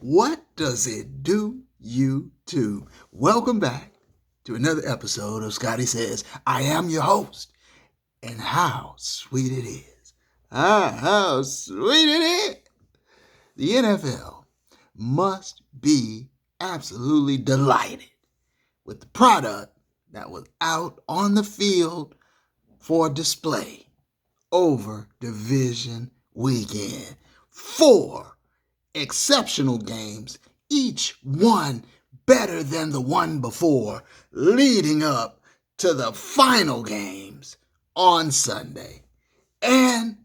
What does it do you to? Welcome back to another episode of Scotty Says. I am your host, and how sweet it is. How sweet it is. The NFL must be absolutely delighted with the product that was out on the field for display over division weekend. 4 exceptional games, each one better than the one before, leading up to the final games on Sunday. And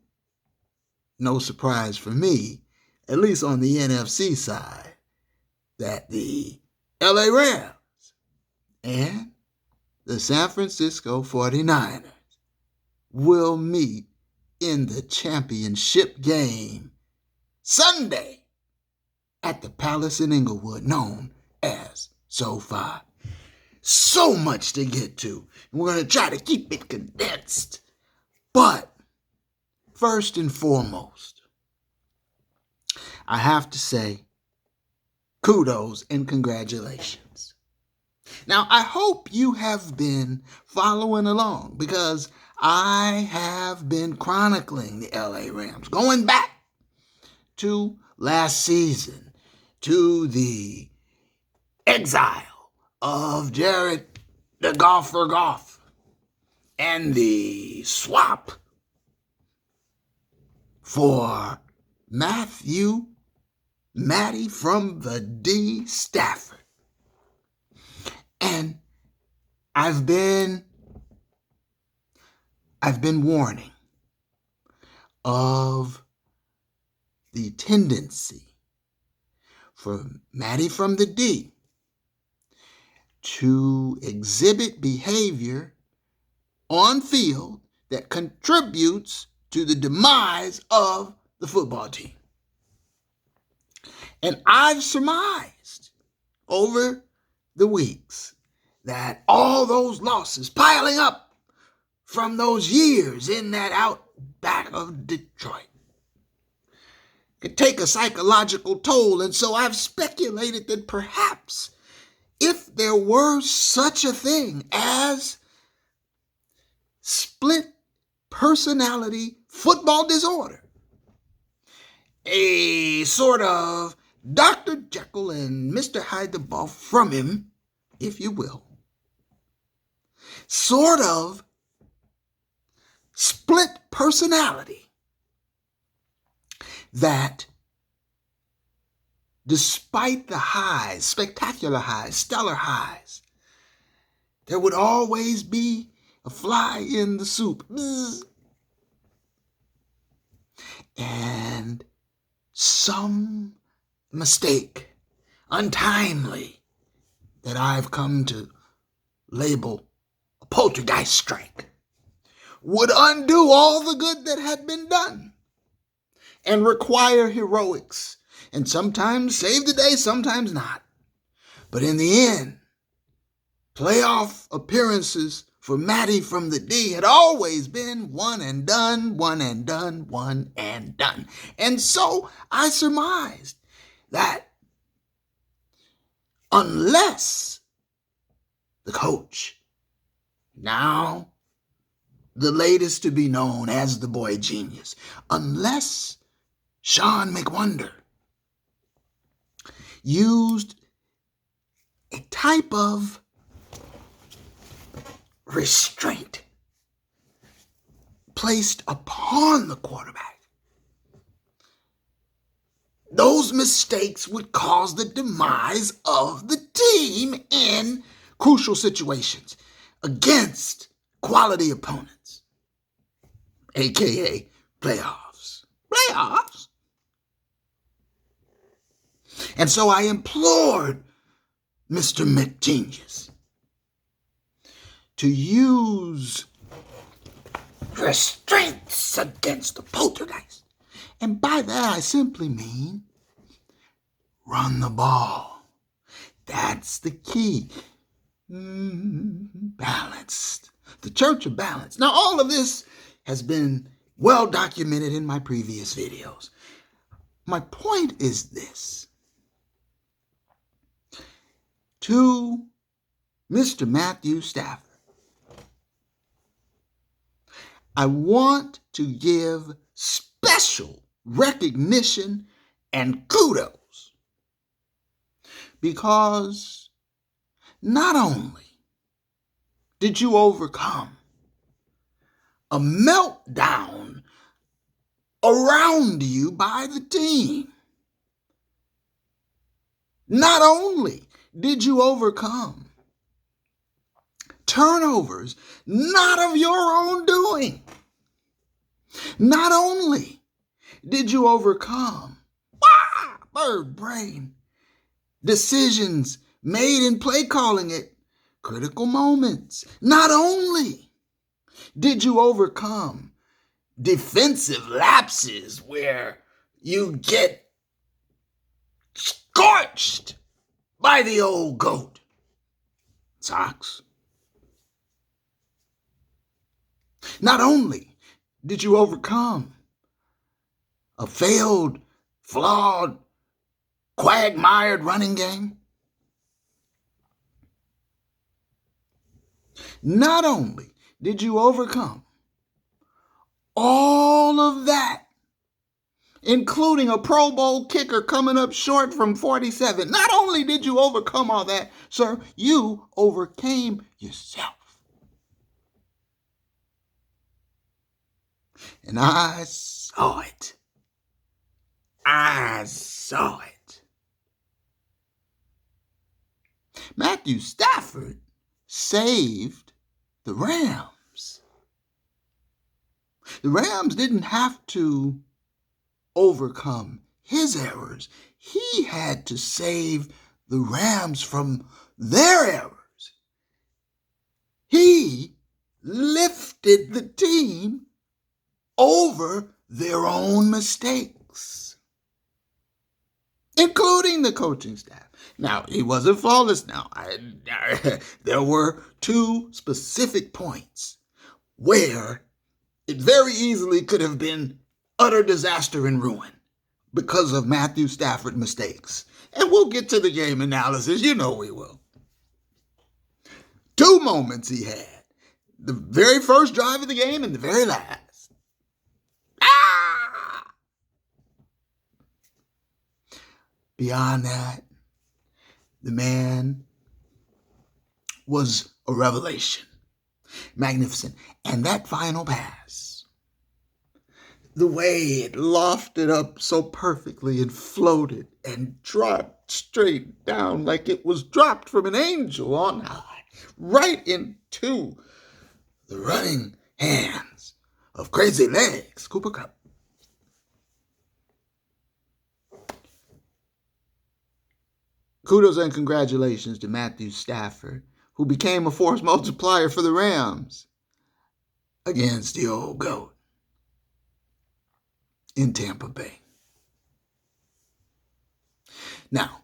no surprise for me, at least on the NFC side, that the LA Rams and the San Francisco 49ers will meet in the championship game Sunday at the Palace in Inglewood, known as SoFi. So much to get to. We're going to try to keep it condensed. But first and foremost, I have to say kudos and congratulations. Now, I hope you have been following along because I have been chronicling the LA Rams, going back to last season, to the exile of Jared the Golfer Goff and the swap for Matty from the D Stafford. And I've been warning of the tendency for Matty from the D to exhibit behavior on field that contributes to the demise of the football team. And I've surmised over the weeks that all those losses piling up from those years in that outback of Detroit could take a psychological toll. And so I've speculated that perhaps if there were such a thing as split personality football disorder, a sort of Dr. Jekyll and Mr. Hyde the ball from him, if you will, sort of split personality, that despite the highs, spectacular highs, stellar highs, there would always be a fly in the soup. Bzz. And some mistake, untimely, that I've come to label a poltergeist strike, would undo all the good that had been done and require heroics, and sometimes save the day, sometimes not. But in the end, playoff appearances for Matty from the D had always been one and done, one and done, one and done. And so I surmised that unless the coach, now the latest to be known as the boy genius, unless Sean McWonder used a type of restraint placed upon the quarterback, those mistakes would cause the demise of the team in crucial situations against quality opponents, aka playoffs. Playoffs? And so I implored Mr. McGenius to use restraints against the poltergeist. And by that I simply mean run the ball. That's the key. Balanced. The church of balance. Now all of this has been well documented in my previous videos. My point is this. to Mr. Matthew Stafford. I want to give special recognition and kudos because not only did you overcome a meltdown around you by the team, not only did you overcome turnovers not of your own doing, not only did you overcome bird brain decisions made in play calling at critical moments, not only did you overcome defensive lapses where you get scorched by the old goat, Sox. Not only did you overcome a failed, flawed, quagmired running game, not only did you overcome all of that, including a Pro Bowl kicker coming up short from 47. Not only did you overcome all that, sir, you overcame yourself. And I saw it. I saw it. Matthew Stafford saved the Rams. The Rams didn't have to overcome his errors. He had to save the Rams from their errors. He lifted the team over their own mistakes, including the coaching staff. Now, he wasn't flawless now. There were two specific points where it very easily could have been utter disaster and ruin because of Matthew Stafford mistakes. And we'll get to the game analysis. You know we will. Two moments he had. The very first drive of the game and the very last. Beyond that, the man was a revelation. Magnificent. And that final pass, the way it lofted up so perfectly and floated and dropped straight down like it was dropped from an angel on high, right into the running hands of Crazy Legs, Cooper Kupp. Kudos and congratulations to Matthew Stafford, who became a force multiplier for the Rams against the old GOAT in Tampa Bay. Now,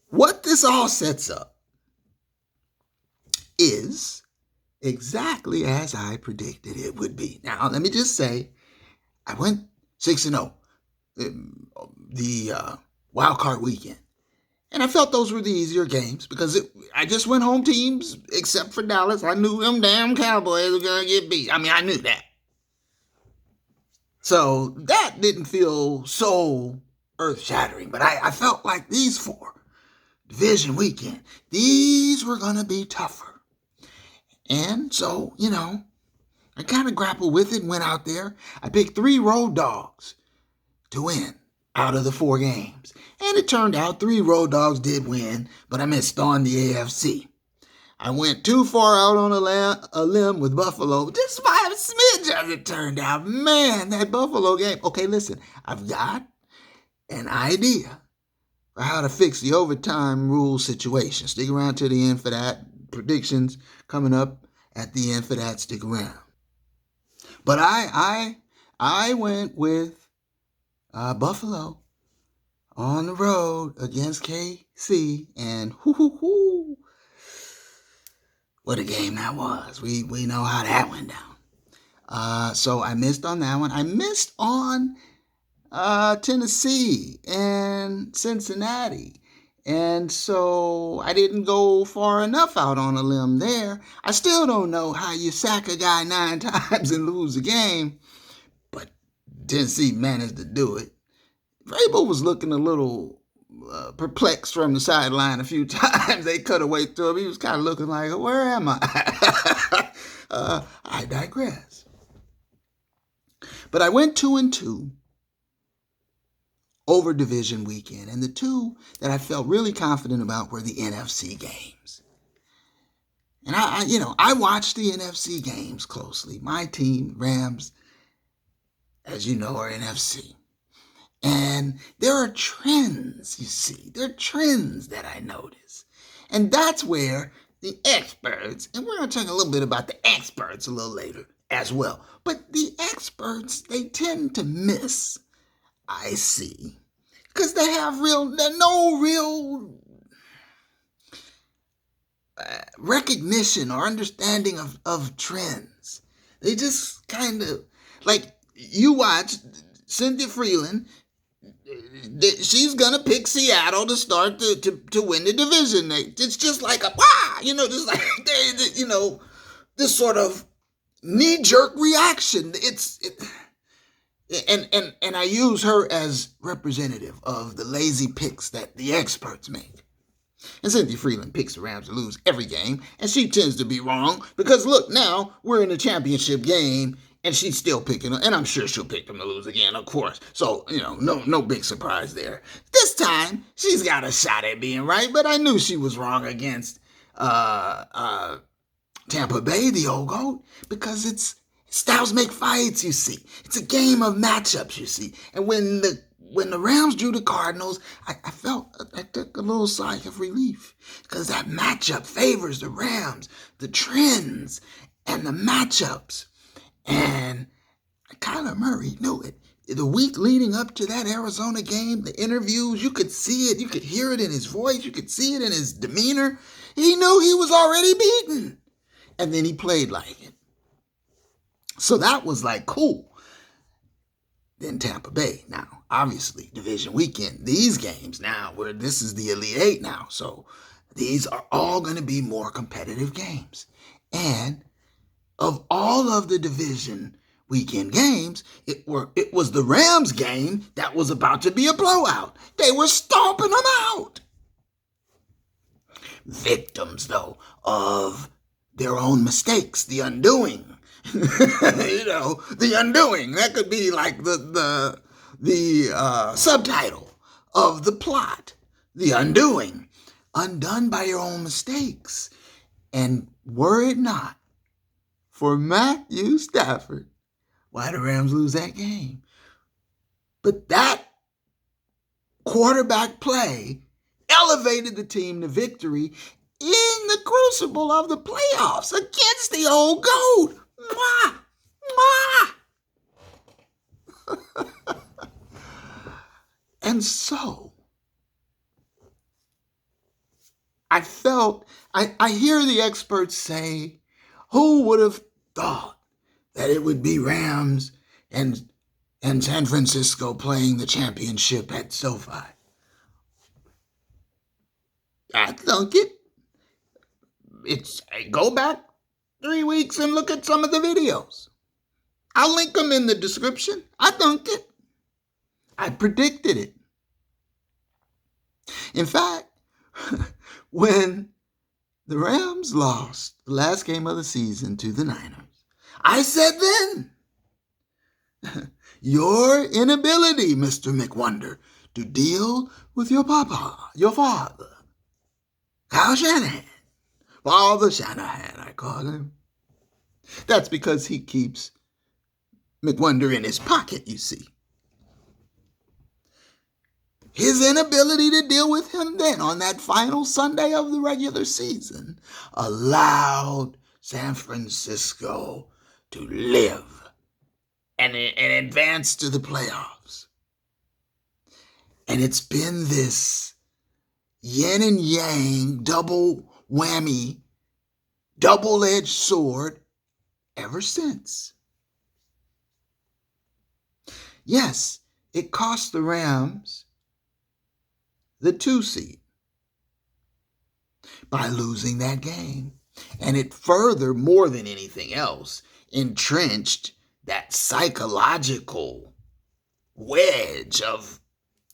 what this all sets up is exactly as I predicted it would be. Now, let me just say, I went 6-0 the wild card weekend. And I felt those were the easier games because I just went home teams, except for Dallas. I knew them damn Cowboys were going to get beat. I mean, I knew that. So that didn't feel so earth-shattering. But I felt like these four, division weekend, these were going to be tougher. And so, I kind of grappled with it and went out there. I picked 3 road dogs to win out of the 4 games. And it turned out 3 road dogs did win, but I missed on the AFC. I went too far out on a limb with Buffalo, just by a smidge as it turned out. Man, that Buffalo game. Okay, listen, I've got an idea for how to fix the overtime rule situation. Stick around to the end for that. Predictions coming up at the end for that. Stick around. But I went with Buffalo on the road against KC, and what a game that was. We know how that went down. So I missed on that one. I missed on Tennessee and Cincinnati. And so I didn't go far enough out on a limb there. I still don't know how you sack a guy 9 times and lose a game, but Tennessee managed to do it. Vrabel was looking a little perplexed from the sideline a few times. They cut away through him. He was kind of looking like, where am I? I digress. But I went 2-2 over division weekend, and the two that I felt really confident about were the NFC games. And I watched the NFC games closely. My team, Rams, as you know, are NFC. And there are trends, you see. There are trends that I notice. And that's where the experts, and we're going to talk a little bit about the experts a little later as well. But the experts, they tend to miss, I see, because they have no real recognition or understanding of trends. They just kind of, like, you watch Cynthia Freeland, she's going to pick Seattle to start to win the division. It's just like just like, this sort of knee-jerk reaction. And I use her as representative of the lazy picks that the experts make. And Cynthia Freeland picks the Rams to lose every game, and she tends to be wrong because, look, now we're in a championship game, and she's still picking them, and I'm sure she'll pick them to lose again, of course. So, no big surprise there. This time, she's got a shot at being right, but I knew she was wrong against Tampa Bay, the old goat, because styles make fights, you see. It's a game of matchups, you see. And when the Rams drew the Cardinals, I took a little sigh of relief because that matchup favors the Rams, the trends, and the matchups. And Kyler Murray knew it. The week leading up to that Arizona game, the interviews, you could see it. You could hear it in his voice. You could see it in his demeanor. He knew he was already beaten. And then he played like it. So that was like cool. Then Tampa Bay. Now, obviously, division weekend. These games now, where this is the Elite Eight now. So these are all going to be more competitive games. And of all of the division weekend games, it was the Rams game that was about to be a blowout. They were stomping them out. Victims, though, of their own mistakes, the undoing. The undoing. That could be like the subtitle of the plot. The undoing. Undone by your own mistakes. And were it not for Matthew Stafford, why the Rams lose that game? But that quarterback play elevated the team to victory in the crucible of the playoffs against the old goat. And so, I hear the experts say, who would have thought that it would be Rams and San Francisco playing the championship at SoFi? I thunk it. Go back 3 weeks and look at some of the videos. I'll link them in the description. I thunk it. I predicted it. In fact, when the Rams lost the last game of the season to the Niners, I said then, your inability, Mr. McWonder, to deal with your father, Kyle Shanahan, Father Shanahan, I call him. That's because he keeps McWonder in his pocket, you see. His inability to deal with him then on that final Sunday of the regular season allowed San Francisco to live and advance to the playoffs. And it's been this yin and yang, double whammy, double-edged sword ever since. Yes, it cost the Rams the 2 seed by losing that game. And it further, more than anything else, entrenched that psychological wedge of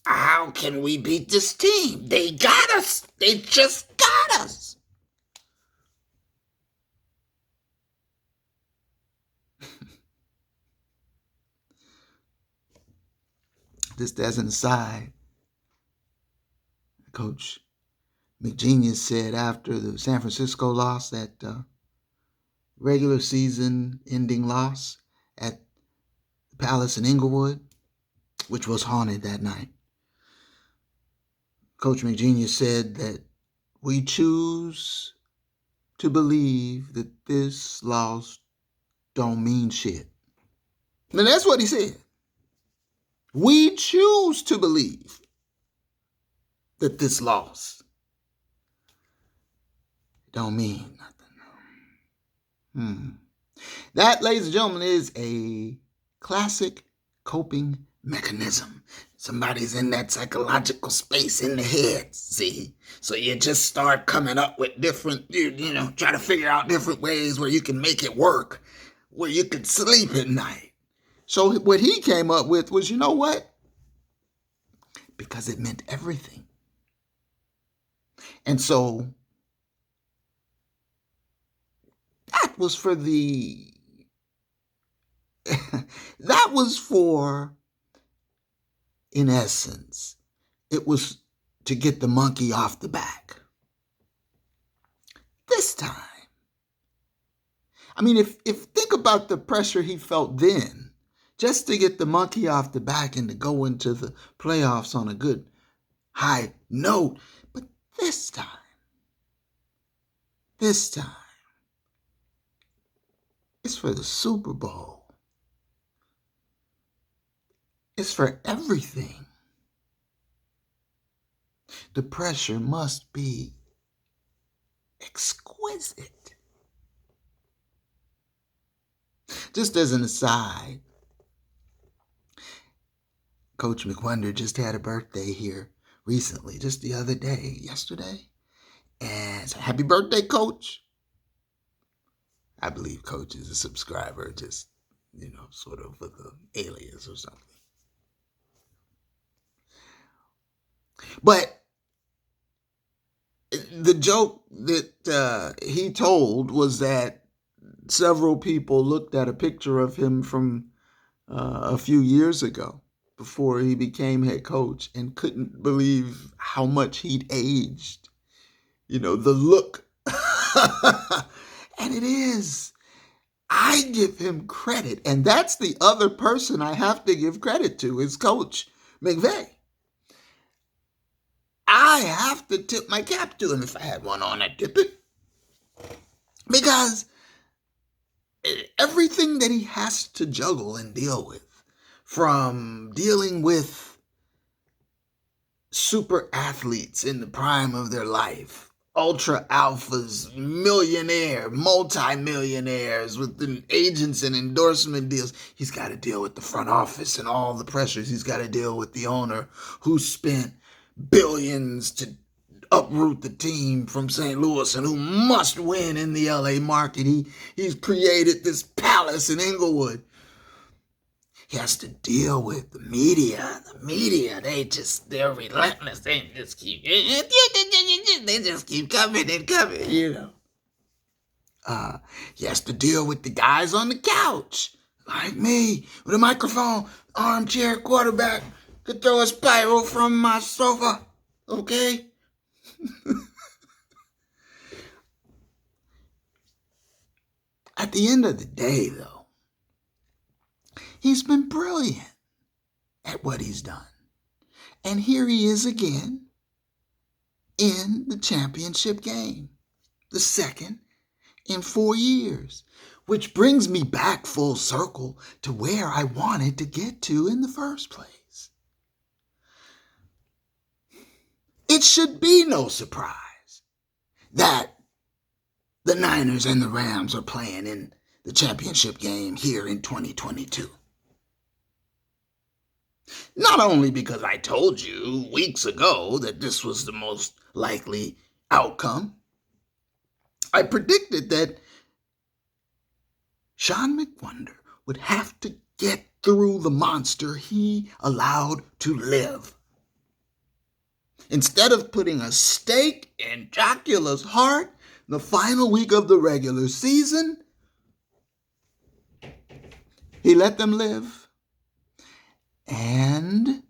how can we beat this team? They got us. They just got us. Just as an aside, Coach McGenius said after the San Francisco loss, that regular season ending loss at the Palace in Inglewood, which was haunted that night, Coach McGenius said that we choose to believe that this loss don't mean shit. Now that's what he said. We choose to believe that this loss don't mean nothing. That, ladies and gentlemen, is a classic coping mechanism. Somebody's in that psychological space in the head, see? So you just start coming up with different, try to figure out different ways where you can make it work, where you can sleep at night. So what he came up with was, you know what? Because it meant everything. And so that was for in essence, it was to get the monkey off the back. This time, I mean, if think about the pressure he felt then, just to get the monkey off the back and to go into the playoffs on a good high note. But this time, it's for the Super Bowl. It's for everything. The pressure must be exquisite. Just as an aside, Coach McWonder just had a birthday here recently, just the other day, yesterday. And so happy birthday, Coach. I believe Coach is a subscriber, just, sort of with the alias or something. But the joke that he told was that several people looked at a picture of him from a few years ago before he became head coach and couldn't believe how much he'd aged. The look. And it is. I give him credit. And that's the other person I have to give credit to is Coach McVay. I have to tip my cap to him. If I had one on, I'd tip it. Because everything that he has to juggle and deal with, from dealing with super athletes in the prime of their life, ultra alphas, multi-millionaires with the agents and endorsement deals. He's got to deal with the front office and all the pressures. He's got to deal with the owner who spent billions to uproot the team from St. Louis and who must win in the LA market. He's created this palace in Inglewood. He has to deal with the media. The media, they're relentless. They just keep coming and coming, He has to deal with the guys on the couch, like me, with a microphone, armchair quarterback, could throw a spiral from my sofa, okay? At the end of the day, though, he's been brilliant at what he's done. And here he is again in the championship game, the second in 4 years, which brings me back full circle to where I wanted to get to in the first place. It should be no surprise that the Niners and the Rams are playing in the championship game here in 2022. Not only because I told you weeks ago that this was the most likely outcome, I predicted that Sean McWonder would have to get through the monster he allowed to live. Instead of putting a stake in Dracula's heart the final week of the regular season, he let them live. And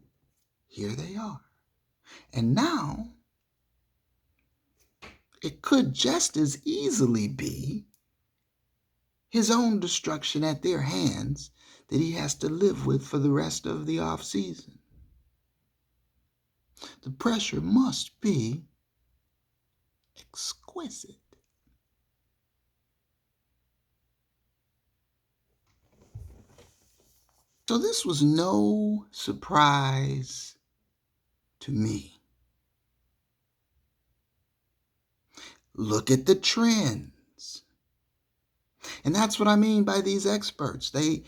here they are. And now, it could just as easily be his own destruction at their hands that he has to live with for the rest of the off season. The pressure must be exquisite. So this was no surprise to me. Look at the trends. And that's what I mean by these experts. They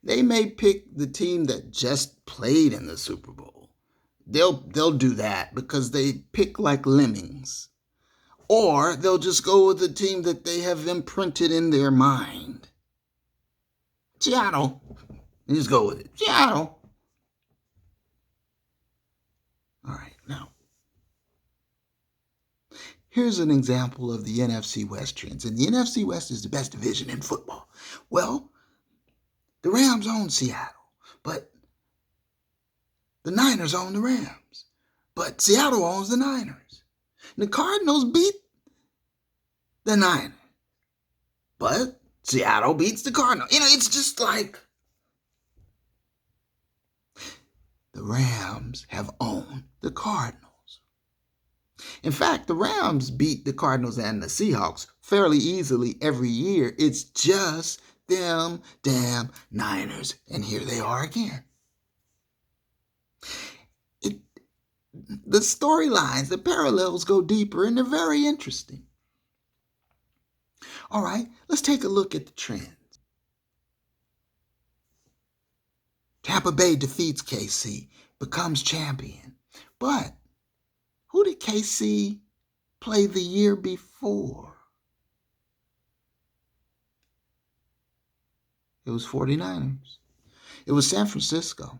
may pick the team that just played in the Super Bowl. They'll do that because they pick like lemmings. Or they'll just go with the team that they have imprinted in their mind. Seattle. You just go with it. Seattle. All right, now. Here's an example of the NFC West trends. And the NFC West is the best division in football. Well, the Rams own Seattle, but the Niners own the Rams. But Seattle owns the Niners. The Cardinals beat the Niners, but Seattle beats the Cardinals. It's just like the Rams have owned the Cardinals. In fact, the Rams beat the Cardinals and the Seahawks fairly easily every year. It's just them damn Niners. And here they are again. The storylines, the parallels go deeper, and they're very interesting. All right, let's take a look at the trends. Tampa Bay defeats KC, becomes champion. But who did KC play the year before? It was 49ers. It was San Francisco.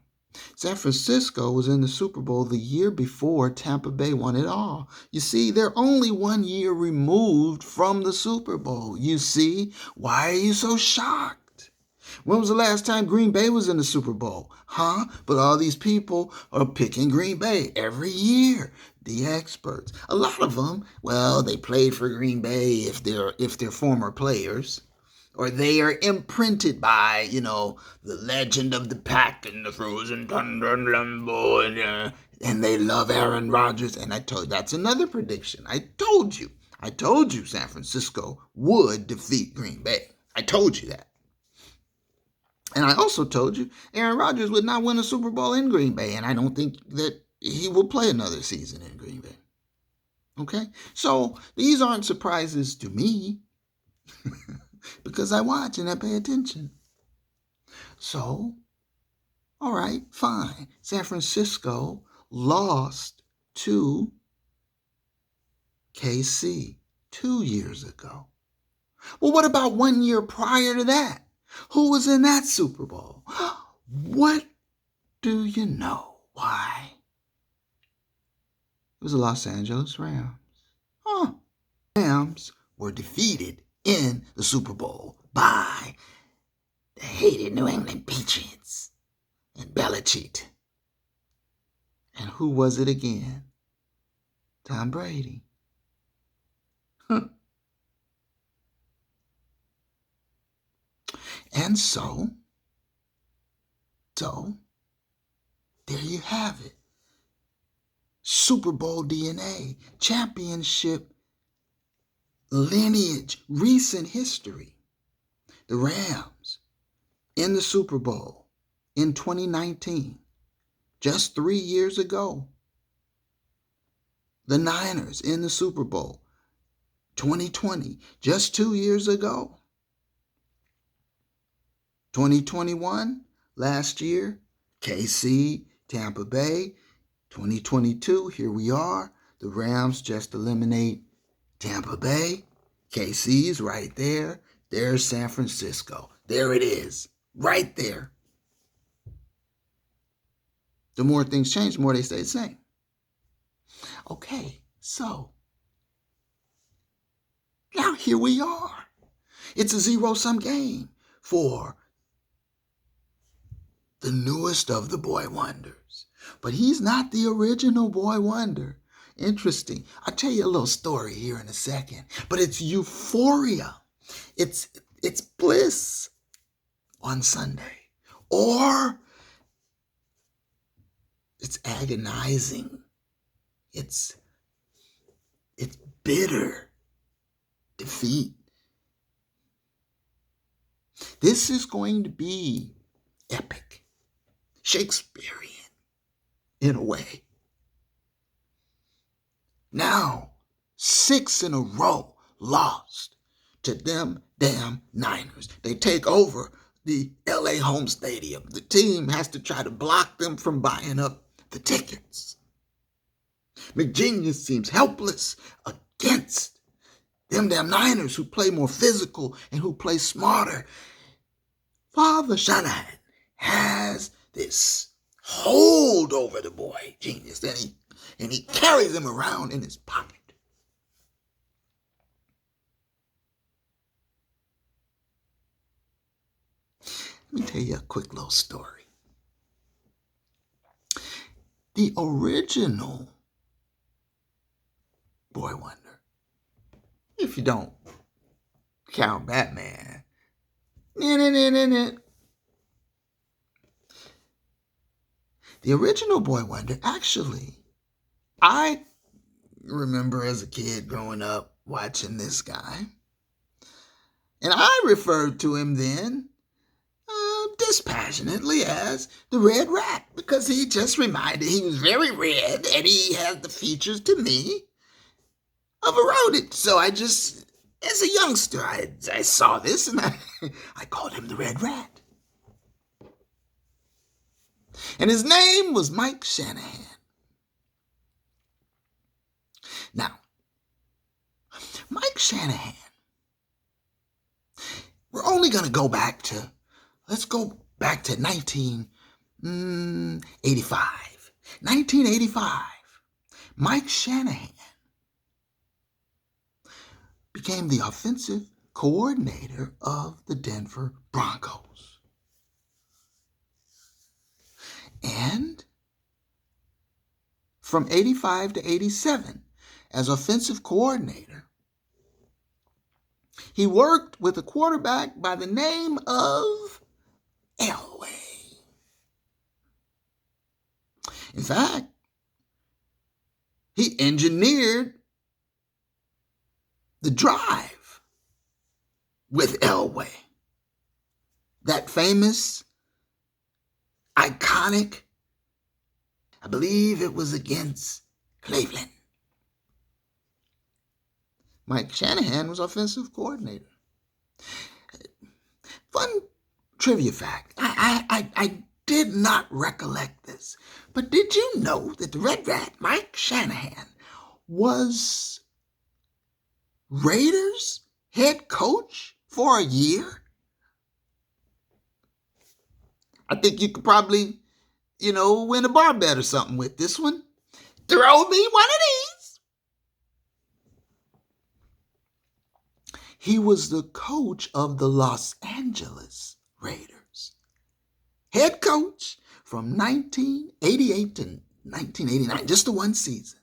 San Francisco was in the Super Bowl the year before Tampa Bay won it all. You see, they're only 1 year removed from the Super Bowl. You see, why are you so shocked? When was the last time Green Bay was in the Super Bowl? Huh? But all these people are picking Green Bay every year. The experts. A lot of them, well, they played for Green Bay if they're former players. Or they are imprinted by, the legend of the pack and the frozen thunder and Lambo, and they love Aaron Rodgers. And I told you, that's another prediction. I told you San Francisco would defeat Green Bay. I told you that. And I also told you Aaron Rodgers would not win a Super Bowl in Green Bay, and I don't think that he will play another season in Green Bay. Okay? So these aren't surprises to me. Because I watch and I pay attention. So, all right, fine. San Francisco lost to KC 2 years ago. Well, what about 1 year prior to that? Who was in that Super Bowl? What do you know? Why? It was the Los Angeles Rams. Rams were defeated in the Super Bowl by the hated New England Patriots and Belichick. And who was it again? Tom Brady. And so, there you have it. Super Bowl DNA, championship lineage, recent history. The Rams in the Super Bowl in 2019, just 3 years ago. The Niners in the Super Bowl 2020, just 2 years ago. 2021, last year, KC, Tampa Bay, 2022, here we are. The Rams just eliminate Tampa Bay. KC's right there. There's San Francisco. There it is, right there. The more things change, the more they stay the same. Okay, so now here we are. It's a zero-sum game for the newest of the boy wonders. But he's not the original boy wonder. Interesting. I'll tell you a little story here in a second. But it's euphoria. It's bliss on Sunday. Or it's agonizing. It's bitter defeat. This is going to be epic, Shakespearean in a way. Now, 6 in a row lost to them damn Niners. They take over the LA home stadium. The team has to try to block them from buying up the tickets. McGenius seems helpless against them damn Niners who play more physical and who play smarter. Father Shanahan has this hold over the boy genius, and he carries him around in his pocket. Let me tell you a quick little story. The original boy wonder, if you don't count Batman, the original boy wonder, actually, I remember as a kid growing up watching this guy, and I referred to him then dispassionately as the Red Rat, because he just reminded, he was very red, and he had the features to me of a rodent. So I just, as a youngster, I saw this, and I called him the Red Rat. And his name was Mike Shanahan. Now, Mike Shanahan, we're only going to go back to, let's go back to 1985. 1985, Mike Shanahan became the offensive coordinator of the Denver Broncos. And from 85 to 87, as offensive coordinator, he worked with a quarterback by the name of Elway. In fact, he engineered the drive with Elway. That famous, iconic, I believe it was against Cleveland. Mike Shanahan was offensive coordinator. Fun trivia fact. I did not recollect this, but did you know that the Red Rat, Mike Shanahan, was Raiders head coach for a year? I think you could probably, win a bar bet or something with this one. Throw me one of these. He was the coach of the Los Angeles Raiders. Head coach from 1988 to 1989, just the one season.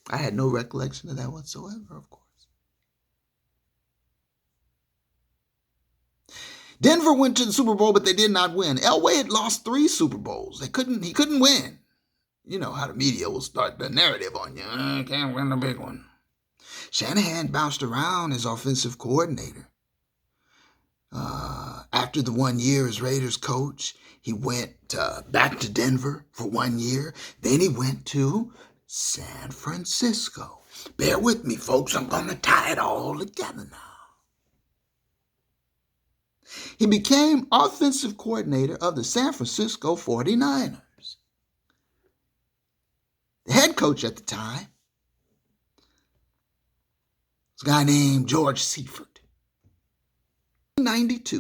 I had no recollection of that whatsoever, of course. Denver went to the Super Bowl, but they did not win. Elway had lost 3 Super Bowls. He couldn't win. You know how the media will start the narrative on you. Can't win the big one. Shanahan bounced around as offensive coordinator. After the 1 year as Raiders coach, he went back to Denver for 1 year. Then he went to San Francisco. Bear with me, folks. I'm going to tie it all together now. He became offensive coordinator of the San Francisco 49ers. The head coach at the time was a guy named George Seifert. 1992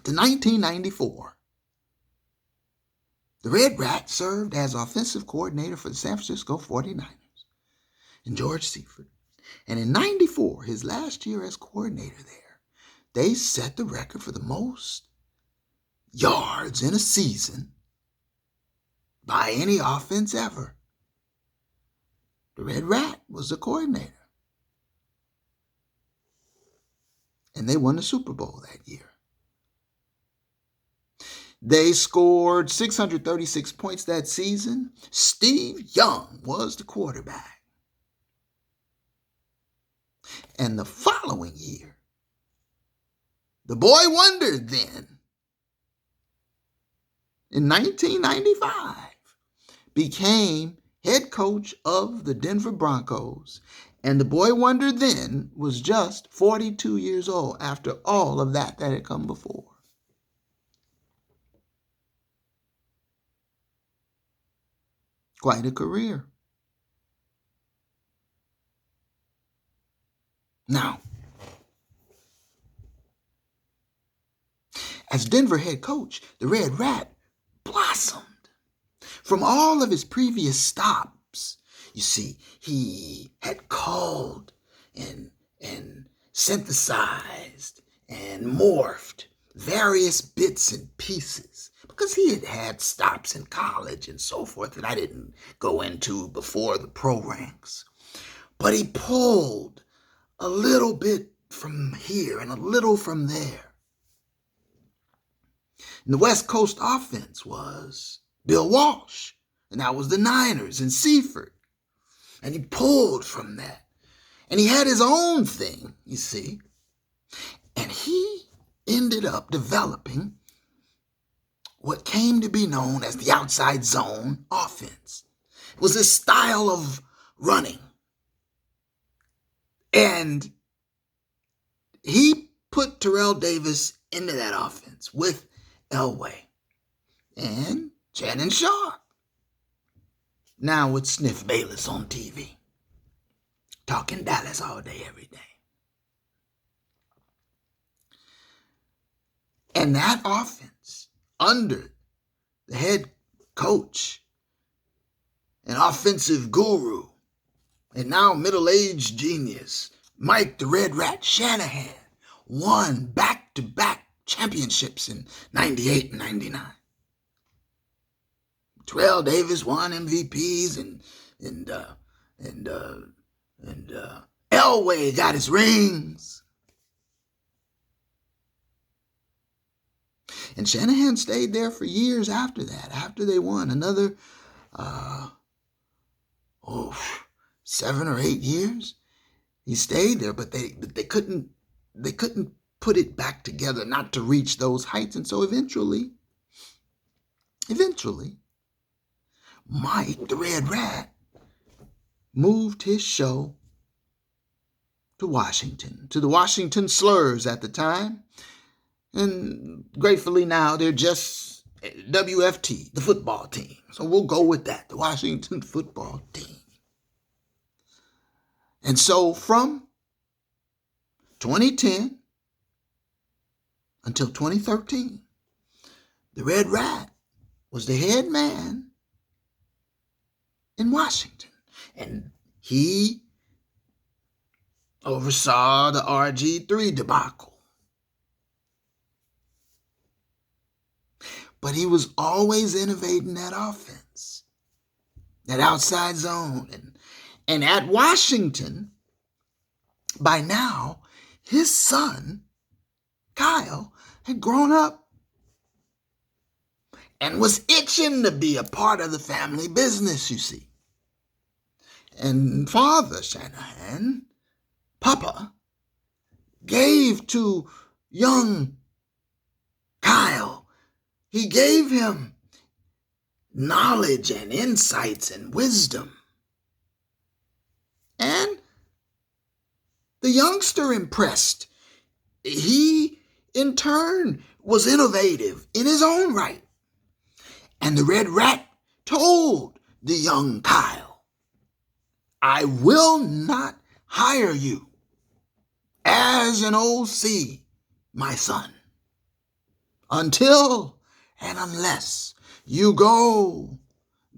to 1994, the Red Rat served as offensive coordinator for the San Francisco 49ers and George Seifert. And in 94, his last year as coordinator there, they set the record for the most yards in a season by any offense ever. The Red Rat was the coordinator. And they won the Super Bowl that year. They scored 636 points that season. Steve Young was the quarterback. And the following year, the boy wonder then, in 1995, became head coach of the Denver Broncos. And the boy wonder then was just 42 years old after all of that had come before. Quite a career. Now, as Denver head coach, the Red Rat blossomed. From all of his previous stops, you see, he had culled and synthesized and morphed various bits and pieces because he had had stops in college and so forth that I didn't go into before the pro ranks. But he pulled a little bit from here and a little from there. And the West Coast offense was Bill Walsh, and that was the Niners and Seifert. And he pulled from that. And he had his own thing, you see. And he ended up developing what came to be known as the outside zone offense. It was this style of running. And he put Terrell Davis into that offense with Elway and Shannon Sharp. Now with Sniff Bayless on TV, talking Dallas all day, every day. And that offense, under the head coach, an offensive guru, and now middle-aged genius, Mike the Red Rat Shanahan, won back-to-back championships in 98 and 99. Terrell Davis won MVPs and Elway got his rings. And Shanahan stayed there for years after that, after they won another 7 or 8 years. He stayed there, but they couldn't put it back together, not to reach those heights. And so eventually, Mike, the Red Rat, moved his show to Washington, to the Washington Slurs at the time. And gratefully now, they're just WFT, the football team. So we'll go with that, the Washington football team. And so from 2010 until 2013, the Red Rat was the head man in Washington. And he oversaw the RG3 debacle. But he was always innovating that offense, that outside zone. And at Washington, by now, his son, Kyle, had grown up and was itching to be a part of the family business, you see. And Father Shanahan, Papa, gave to young Kyle, he gave him knowledge and insights and wisdom. And the youngster impressed. He in turn, was innovative in his own right. And the Red Rat told the young Kyle, I will not hire you as an OC, my son, until and unless you go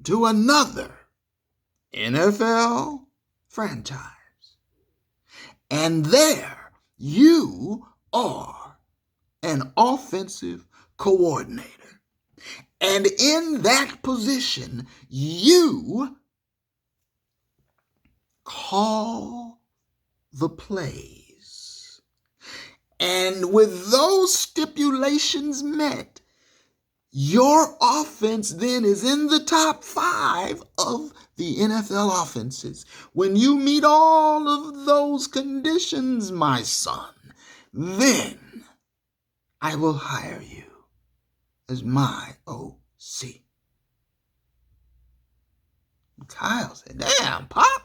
to another NFL franchise. And there you are an offensive coordinator. And in that position, you call the plays. And with those stipulations met, your offense then is in the top 5 of the NFL offenses. When you meet all of those conditions, my son, then I will hire you as my OC. Kyle said, damn, Pop,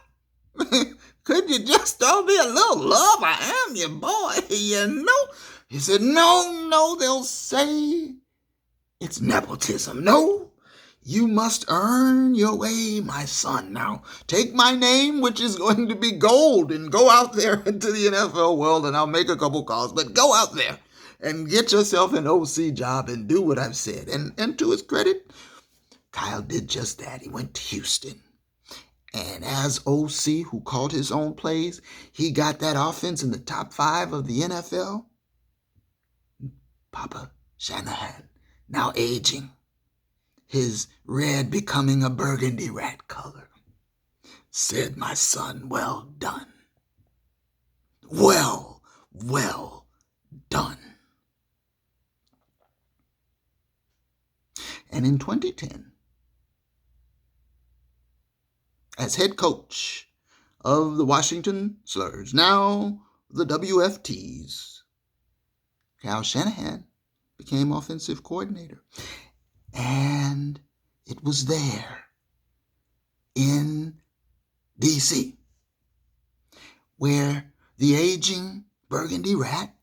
could you just throw me a little love? I am your boy, you know. He said, no, they'll say it's nepotism. No, you must earn your way, my son. Now, take my name, which is going to be gold, and go out there into the NFL world, and I'll make a couple calls, but go out there and get yourself an OC job and do what I've said. And to his credit, Kyle did just that. He went to Houston. And as OC, who called his own plays, he got that offense in the top 5 of the NFL. Papa Shanahan, now aging, his red becoming a burgundy rat color, said, my son, well done. Well done. And in 2010, as head coach of the Washington Slurs, now the WFTs, Kyle Shanahan became offensive coordinator. And it was there in D.C. where the aging burgundy rat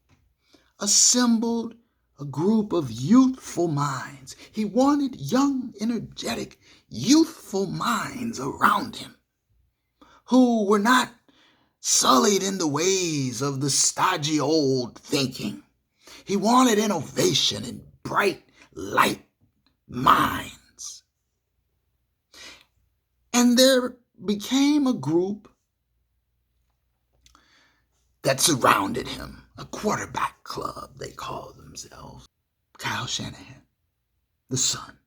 assembled a group of youthful minds. He wanted young, energetic, youthful minds around him who were not sullied in the ways of the stodgy old thinking. He wanted innovation and bright, light minds. And there became a group that surrounded him, a quarterback club, they called themselves. Kyle Shanahan, the son.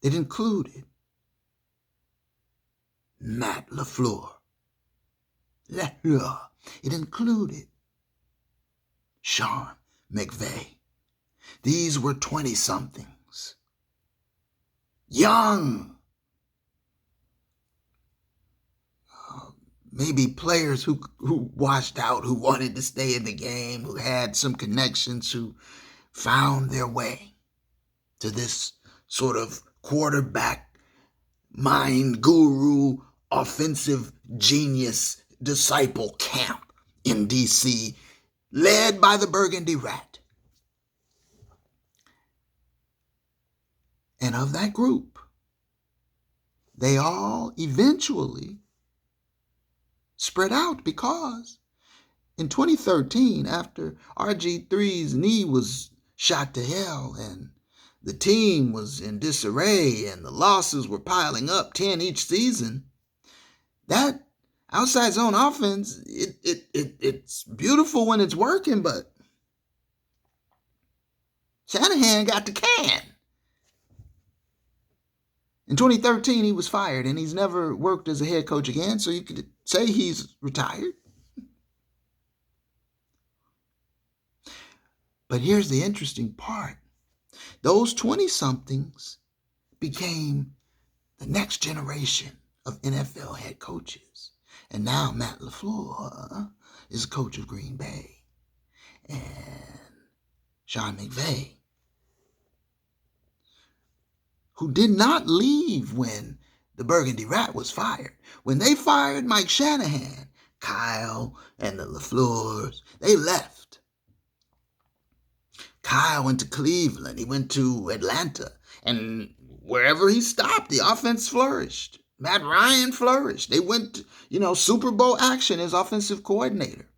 It included Matt LaFleur. It included Sean McVay. These were 20-somethings, young, maybe players who washed out, who wanted to stay in the game, who had some connections, who found their way to this sort of quarterback, mind guru, offensive genius disciple camp in D.C., led by the Burgundy Rat. And of that group, they all eventually spread out, because in 2013, after RG3's knee was shot to hell and the team was in disarray and the losses were piling up, 10 each season, that outside zone offense, it's beautiful when it's working, but Shanahan got the can. In 2013, he was fired, and he's never worked as a head coach again, so you could say he's retired. But here's the interesting part. Those 20-somethings became the next generation of NFL head coaches. And now Matt LaFleur is a coach of Green Bay. And Sean McVay, who did not leave when the Burgundy Rat was fired. When they fired Mike Shanahan, Kyle and the LaFleurs, they left. Kyle went to Cleveland. He went to Atlanta. And wherever he stopped, the offense flourished. Matt Ryan flourished. They went, Super Bowl action as offensive coordinator.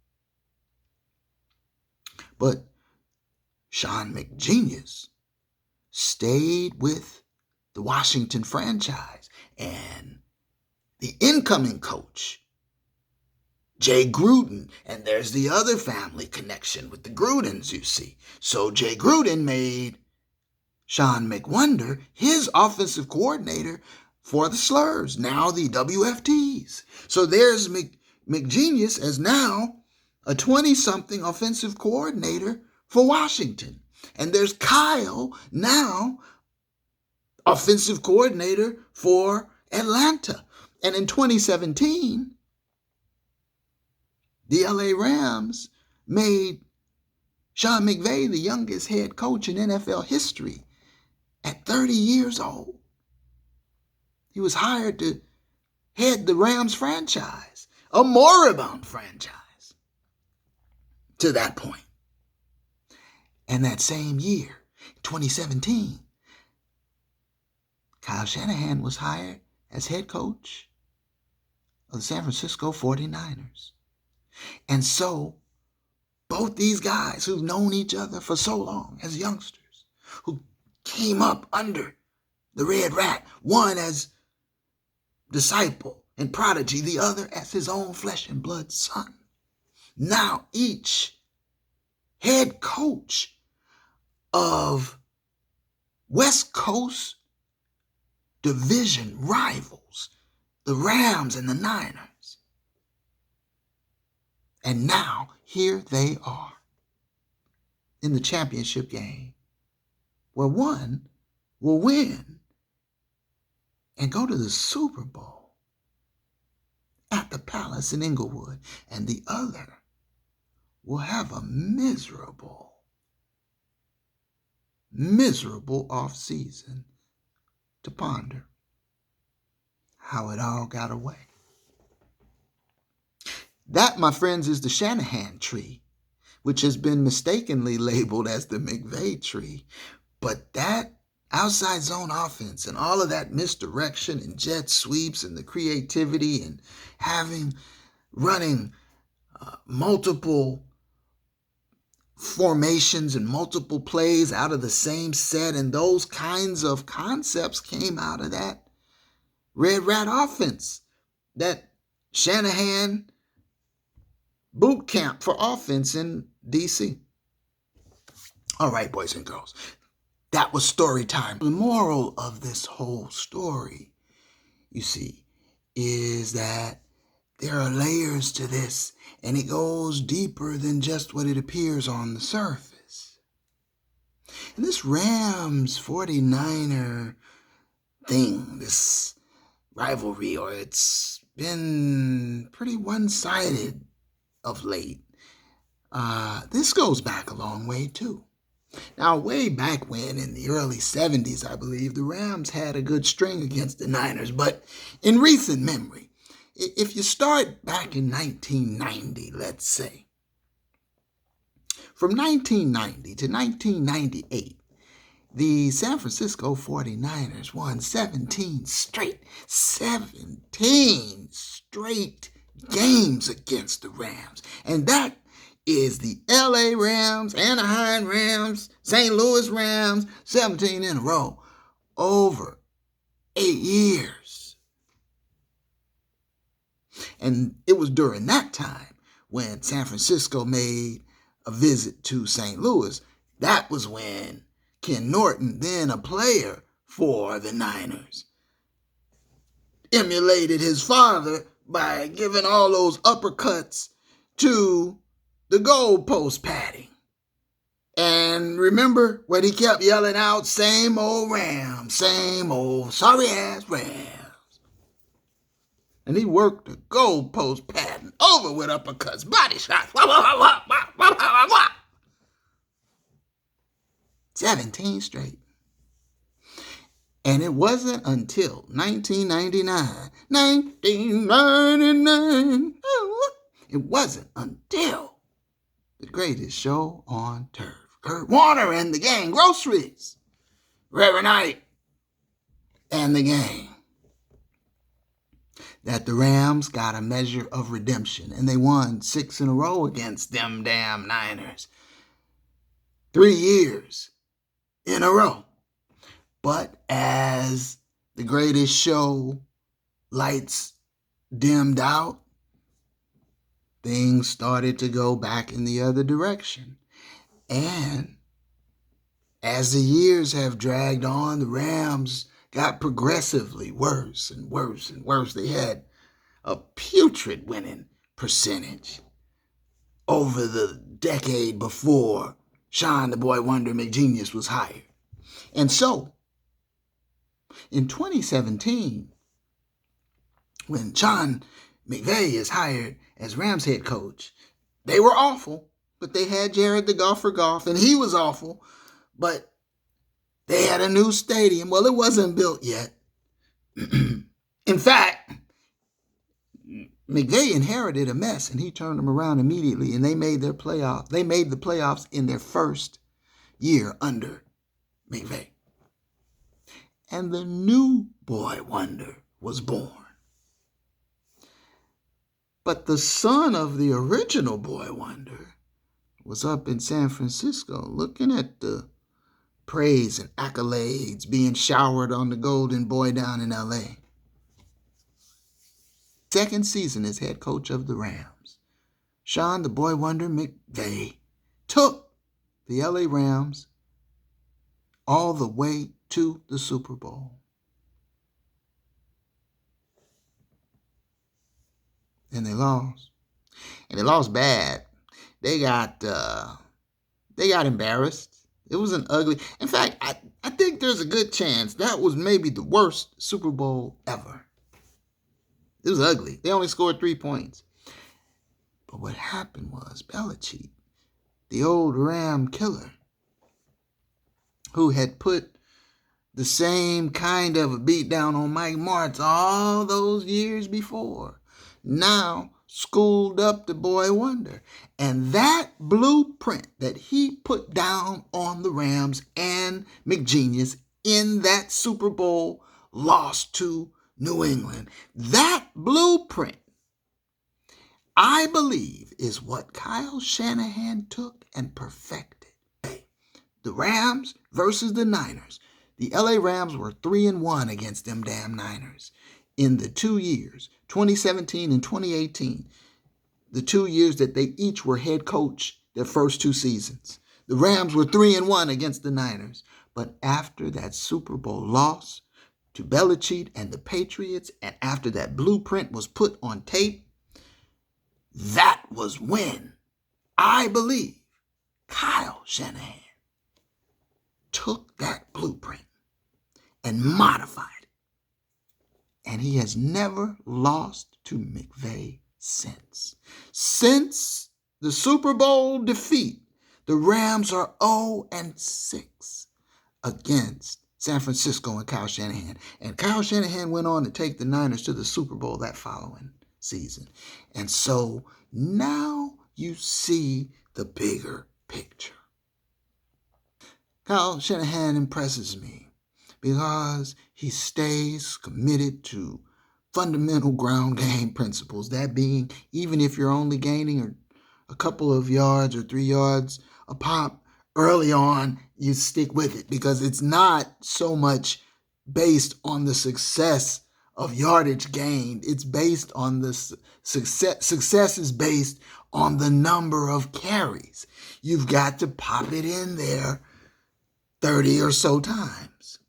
But Sean McGenius stayed with the Washington franchise. And the incoming coach, Jay Gruden, and there's the other family connection with the Grudens, you see. So Jay Gruden made Sean McWonder his offensive coordinator for the Slurs, now the WFTs. So there's McGenius as now a 20-something offensive coordinator for Washington. And there's Kyle, now offensive coordinator for Atlanta. And in 2017, the LA Rams made Sean McVay the youngest head coach in NFL history at 30 years old. He was hired to head the Rams franchise, a moribund franchise, to that point. And that same year, 2017, Kyle Shanahan was hired as head coach of the San Francisco 49ers. And so, both these guys who've known each other for so long as youngsters, who came up under the Red Rat, one as disciple and prodigy, the other as his own flesh and blood son, now each head coach of West Coast division rivals, the Rams and the Niners. And now here they are in the championship game, where one will win and go to the Super Bowl at the Palace in Inglewood, and the other will have a miserable off-season to ponder how it all got away. That, my friends, is the Shanahan Tree, which has been mistakenly labeled as the McVay Tree. But that outside zone offense and all of that misdirection and jet sweeps and the creativity and running multiple formations and multiple plays out of the same set, and those kinds of concepts came out of that Red Rat offense, that Shanahan boot camp for offense in D.C. All right, boys and girls, that was story time. The moral of this whole story, you see, is that there are layers to this, and it goes deeper than just what it appears on the surface. And this Rams 49er thing, this rivalry, or it's been pretty one-sided of late. This goes back a long way too. Now, way back when, in the early 70s, I believe, the Rams had a good string against the Niners. But in recent memory, if you start back in 1990, let's say, from 1990 to 1998, the San Francisco 49ers won 17 straight games against the Rams. And that is the LA Rams, Anaheim Rams, St. Louis Rams, 17 in a row, over 8 years. And it was during that time when San Francisco made a visit to St. Louis. That was when Ken Norton, then a player for the Niners, emulated his father by giving all those uppercuts to the goalpost padding. And remember what he kept yelling out? Same old Rams, same old sorry-ass Rams. And he worked the goalpost padding over with uppercuts, body shots. 17 straight. And it wasn't until 1999, it wasn't until the greatest show on turf, Kurt Warner and the gang, groceries, Reverend Knight and the gang, that the Rams got a measure of redemption, and they won 6 in a row against them damn Niners. 3 years in a row. But as the greatest show lights dimmed out, things started to go back in the other direction. And as the years have dragged on, the Rams got progressively worse and worse and worse. They had a putrid winning percentage over the decade before Sean the Boy Wonder McGenius was hired. And so, in 2017, when Sean McVay is hired as Rams head coach, they were awful, but they had Jared the Golfer Goff, and he was awful, but they had a new stadium. Well, it wasn't built yet. In fact, McVay inherited a mess, and he turned them around immediately, and they made the playoffs in their first year under McVay. And the new boy wonder was born. But the son of the original boy wonder was up in San Francisco looking at the praise and accolades being showered on the golden boy down in L.A. Second season as head coach of the Rams, Sean the Boy Wonder McVay took the L.A. Rams all the way to the Super Bowl. And they lost. And they lost bad. They got embarrassed. It was an ugly. In fact, I think there's a good chance that was maybe the worst Super Bowl ever. It was ugly. They only scored 3 points. But what happened was Belichick, the old Ram killer, who had put the same kind of a beat down on Mike Martz all those years before, now schooled up the boy wonder. And that blueprint that he put down on the Rams and McGenius in that Super Bowl loss to New England, that blueprint, I believe, is what Kyle Shanahan took and perfected. The Rams versus the Niners. The LA Rams were 3-1 against them damn Niners in the 2 years, 2017 and 2018, the 2 years that they each were head coach their first 2 seasons. The Rams were 3-1 against the Niners. But after that Super Bowl loss to Belichick and the Patriots, and after that blueprint was put on tape, that was when, I believe, Kyle Shanahan took that blueprint and modified it. And he has never lost to McVay since. Since the Super Bowl defeat, the Rams are 0-6 against San Francisco and Kyle Shanahan. And Kyle Shanahan went on to take the Niners to the Super Bowl that following season. And so now you see the bigger picture. Kyle Shanahan impresses me because he stays committed to fundamental ground game principles. That being, even if you're only gaining a couple of yards or 3 yards a pop early on, you stick with it, because it's not so much based on the success of yardage gained. It's based on the success is based on the number of carries. You've got to pop it in there 30 or so times.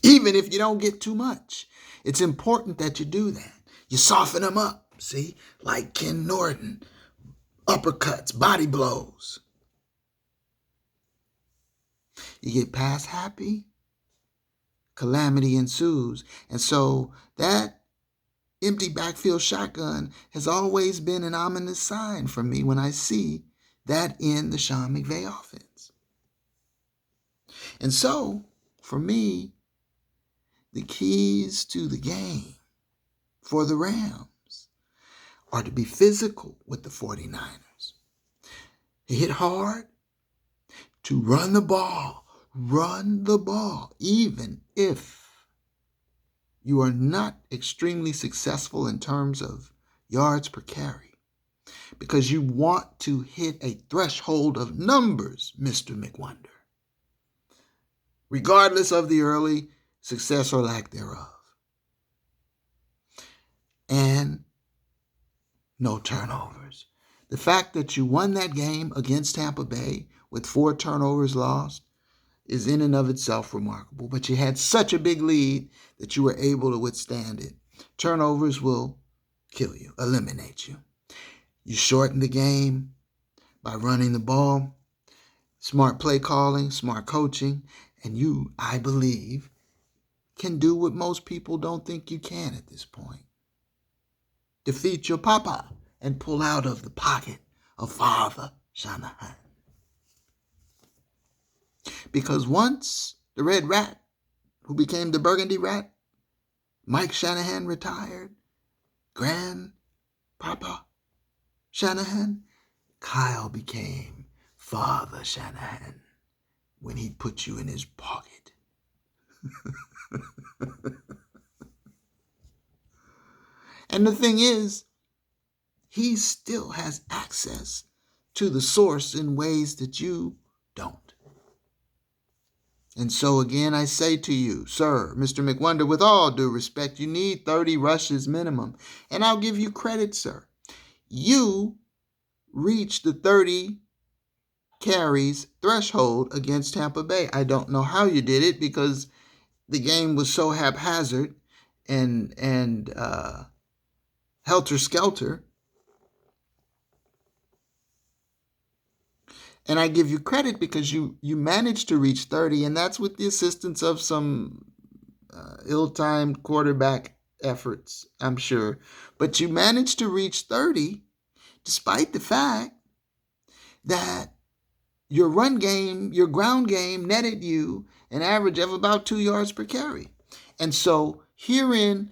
Even if you don't get too much, it's important that you do that. You soften them up, see, like Ken Norton, uppercuts, body blows. You get past happy, calamity ensues. And so that empty backfield shotgun has always been an ominous sign for me when I see that in the Sean McVay offense. And so, for me, the keys to the game for the Rams are to be physical with the 49ers. He hit hard to run the ball, even if you are not extremely successful in terms of yards per carry, because you want to hit a threshold of numbers, Mr. McWonder, regardless of the early success or lack thereof. And no turnovers. The fact that you won that game against Tampa Bay with 4 turnovers lost is in and of itself remarkable, but you had such a big lead that you were able to withstand it. Turnovers will kill you, eliminate you. You shorten the game by running the ball, smart play calling, smart coaching, and you, I believe, can do what most people don't think you can at this point. Defeat your papa and pull out of the pocket of Father Shanahan. Because once the Red Rat, who became the Burgundy Rat, Mike Shanahan, retired, Grandpapa Shanahan, Kyle became Father Shanahan when he put you in his pocket. And the thing is, he still has access to the source in ways that you don't. And so again, I say to you, sir, Mr. McWonder, with all due respect, you need 30 rushes minimum. And I'll give you credit, sir. You reached the 30 carries threshold against Tampa Bay. I don't know how you did it because the game was so haphazard and helter-skelter. And I give you credit because you managed to reach 30, and that's with the assistance of some ill-timed quarterback efforts, I'm sure. But you managed to reach 30 despite the fact that your run game, your ground game netted you an average of about 2 yards per carry. And so herein,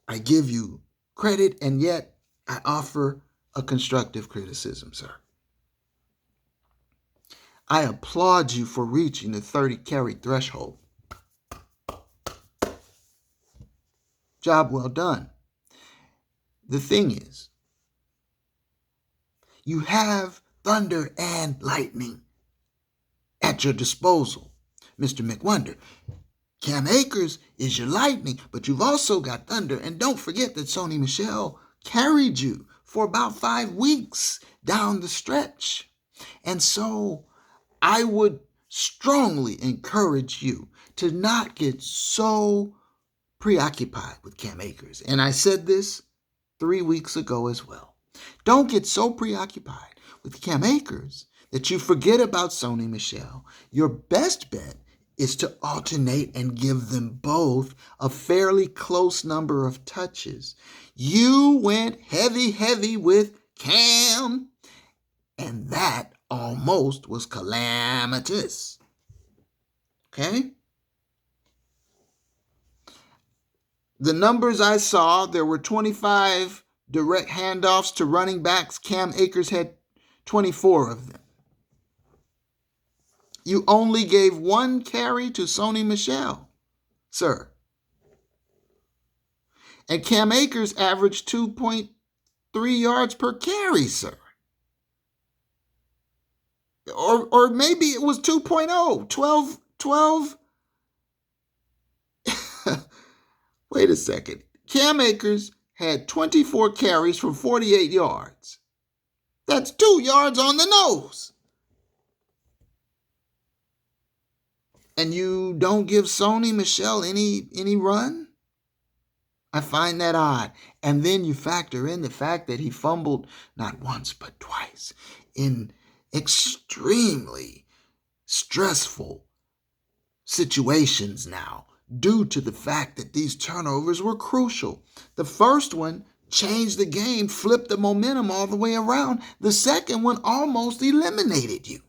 I give you credit, and yet I offer a constructive criticism, sir. I applaud you for reaching the 30 carry threshold. Job well done. The thing is, you have thunder and lightning at your disposal, Mr. McWonder. Cam Akers is your lightning, but you've also got thunder. And don't forget that Sony Michel carried you for about 5 weeks down the stretch. And so I would strongly encourage you to not get so preoccupied with Cam Akers. And I said this 3 weeks ago as well. Don't get so preoccupied with Cam Akers that you forget about Sony Michel. Your best bet is to alternate and give them both a fairly close number of touches. You went heavy with Cam, and that almost was calamitous. Okay? The numbers I saw, there were 25 direct handoffs to running backs. Cam Akers had 24 of them. You only gave 1 carry to Sony Michel, sir. And Cam Akers averaged 2.3 yards per carry, sir. Or maybe it was 2.0, 12. Wait a second. Cam Akers had 24 carries for 48 yards. That's 2 yards on the nose. And you don't give Sony Michel any run? I find that odd. And then you factor in the fact that he fumbled not once but twice in extremely stressful situations now due to the fact that these turnovers were crucial. The first one changed the game, flipped the momentum all the way around. The second one almost eliminated you.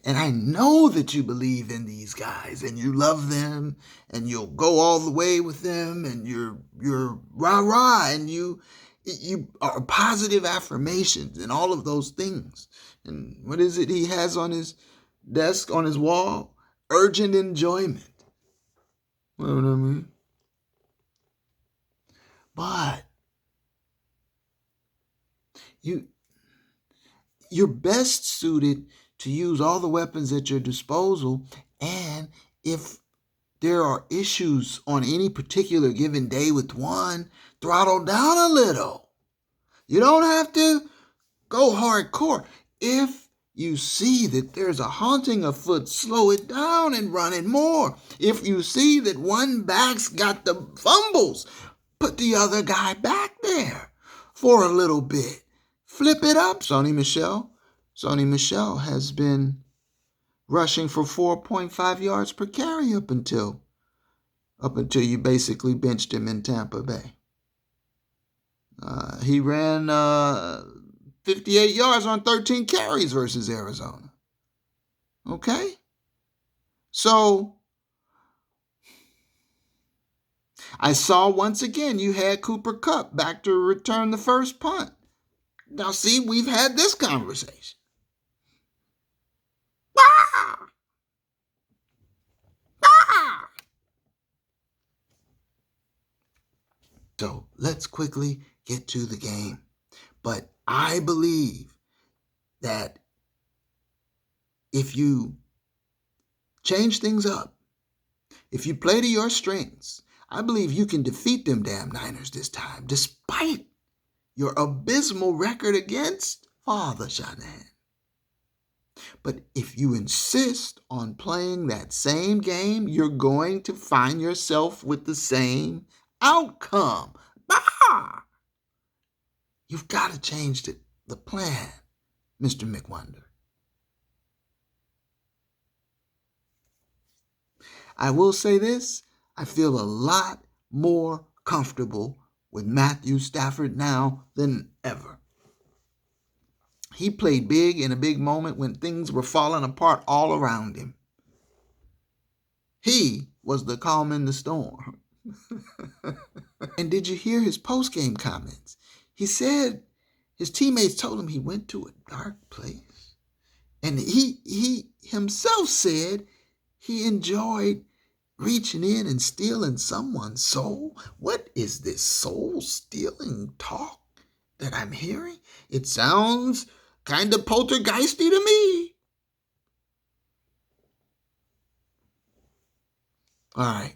And I know that you believe in these guys and you love them and you'll go all the way with them and you're rah-rah and You are positive affirmations and all of those things. And what is it he has on his desk, on his wall? Urgent enjoyment. You know what I mean? But you're best suited to use all the weapons at your disposal. And if there are issues on any particular given day with one, throttle down a little. You don't have to go hardcore. If you see that there's a haunting afoot, slow it down and run it more. If you see that one back's got the fumbles, put the other guy back there for a little bit. Flip it up. Sony Michel has been rushing for 4.5 yards per carry up until you basically benched him in Tampa Bay. He ran 58 yards on 13 carries versus Arizona. Okay? So, I saw once again you had Cooper Kupp back to return the first punt. Now, see, we've had this conversation. Ah! Ah! So, let's quickly get to the game. But I believe that if you change things up, if you play to your strengths, I believe you can defeat them damn Niners this time, despite your abysmal record against Father Shanahan. But if you insist on playing that same game, you're going to find yourself with the same outcome. Bah! You've got to change the plan, Mr. McWonder. I will say this, I feel a lot more comfortable with Matthew Stafford now than ever. He played big in a big moment when things were falling apart all around him. He was the calm in the storm. And did you hear his post-game comments? He said his teammates told him he went to a dark place. And he himself said he enjoyed reaching in and stealing someone's soul. What is this soul-stealing talk that I'm hearing? It sounds kind of poltergeisty to me. All right.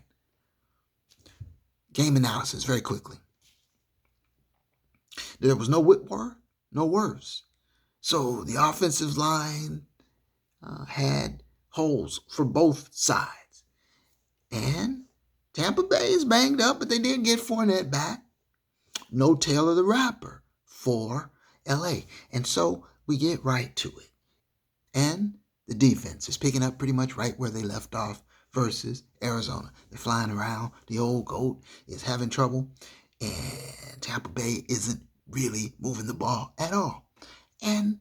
Game analysis, very quickly. There was no Whitworth, no worse. So the offensive line had holes for both sides. And Tampa Bay is banged up, but they did get Fournette back. No Taylor the Rapper for LA. And so we get right to it. And the defense is picking up pretty much right where they left off versus Arizona. They're flying around. The old GOAT is having trouble. And Tampa Bay isn't really moving the ball at all. And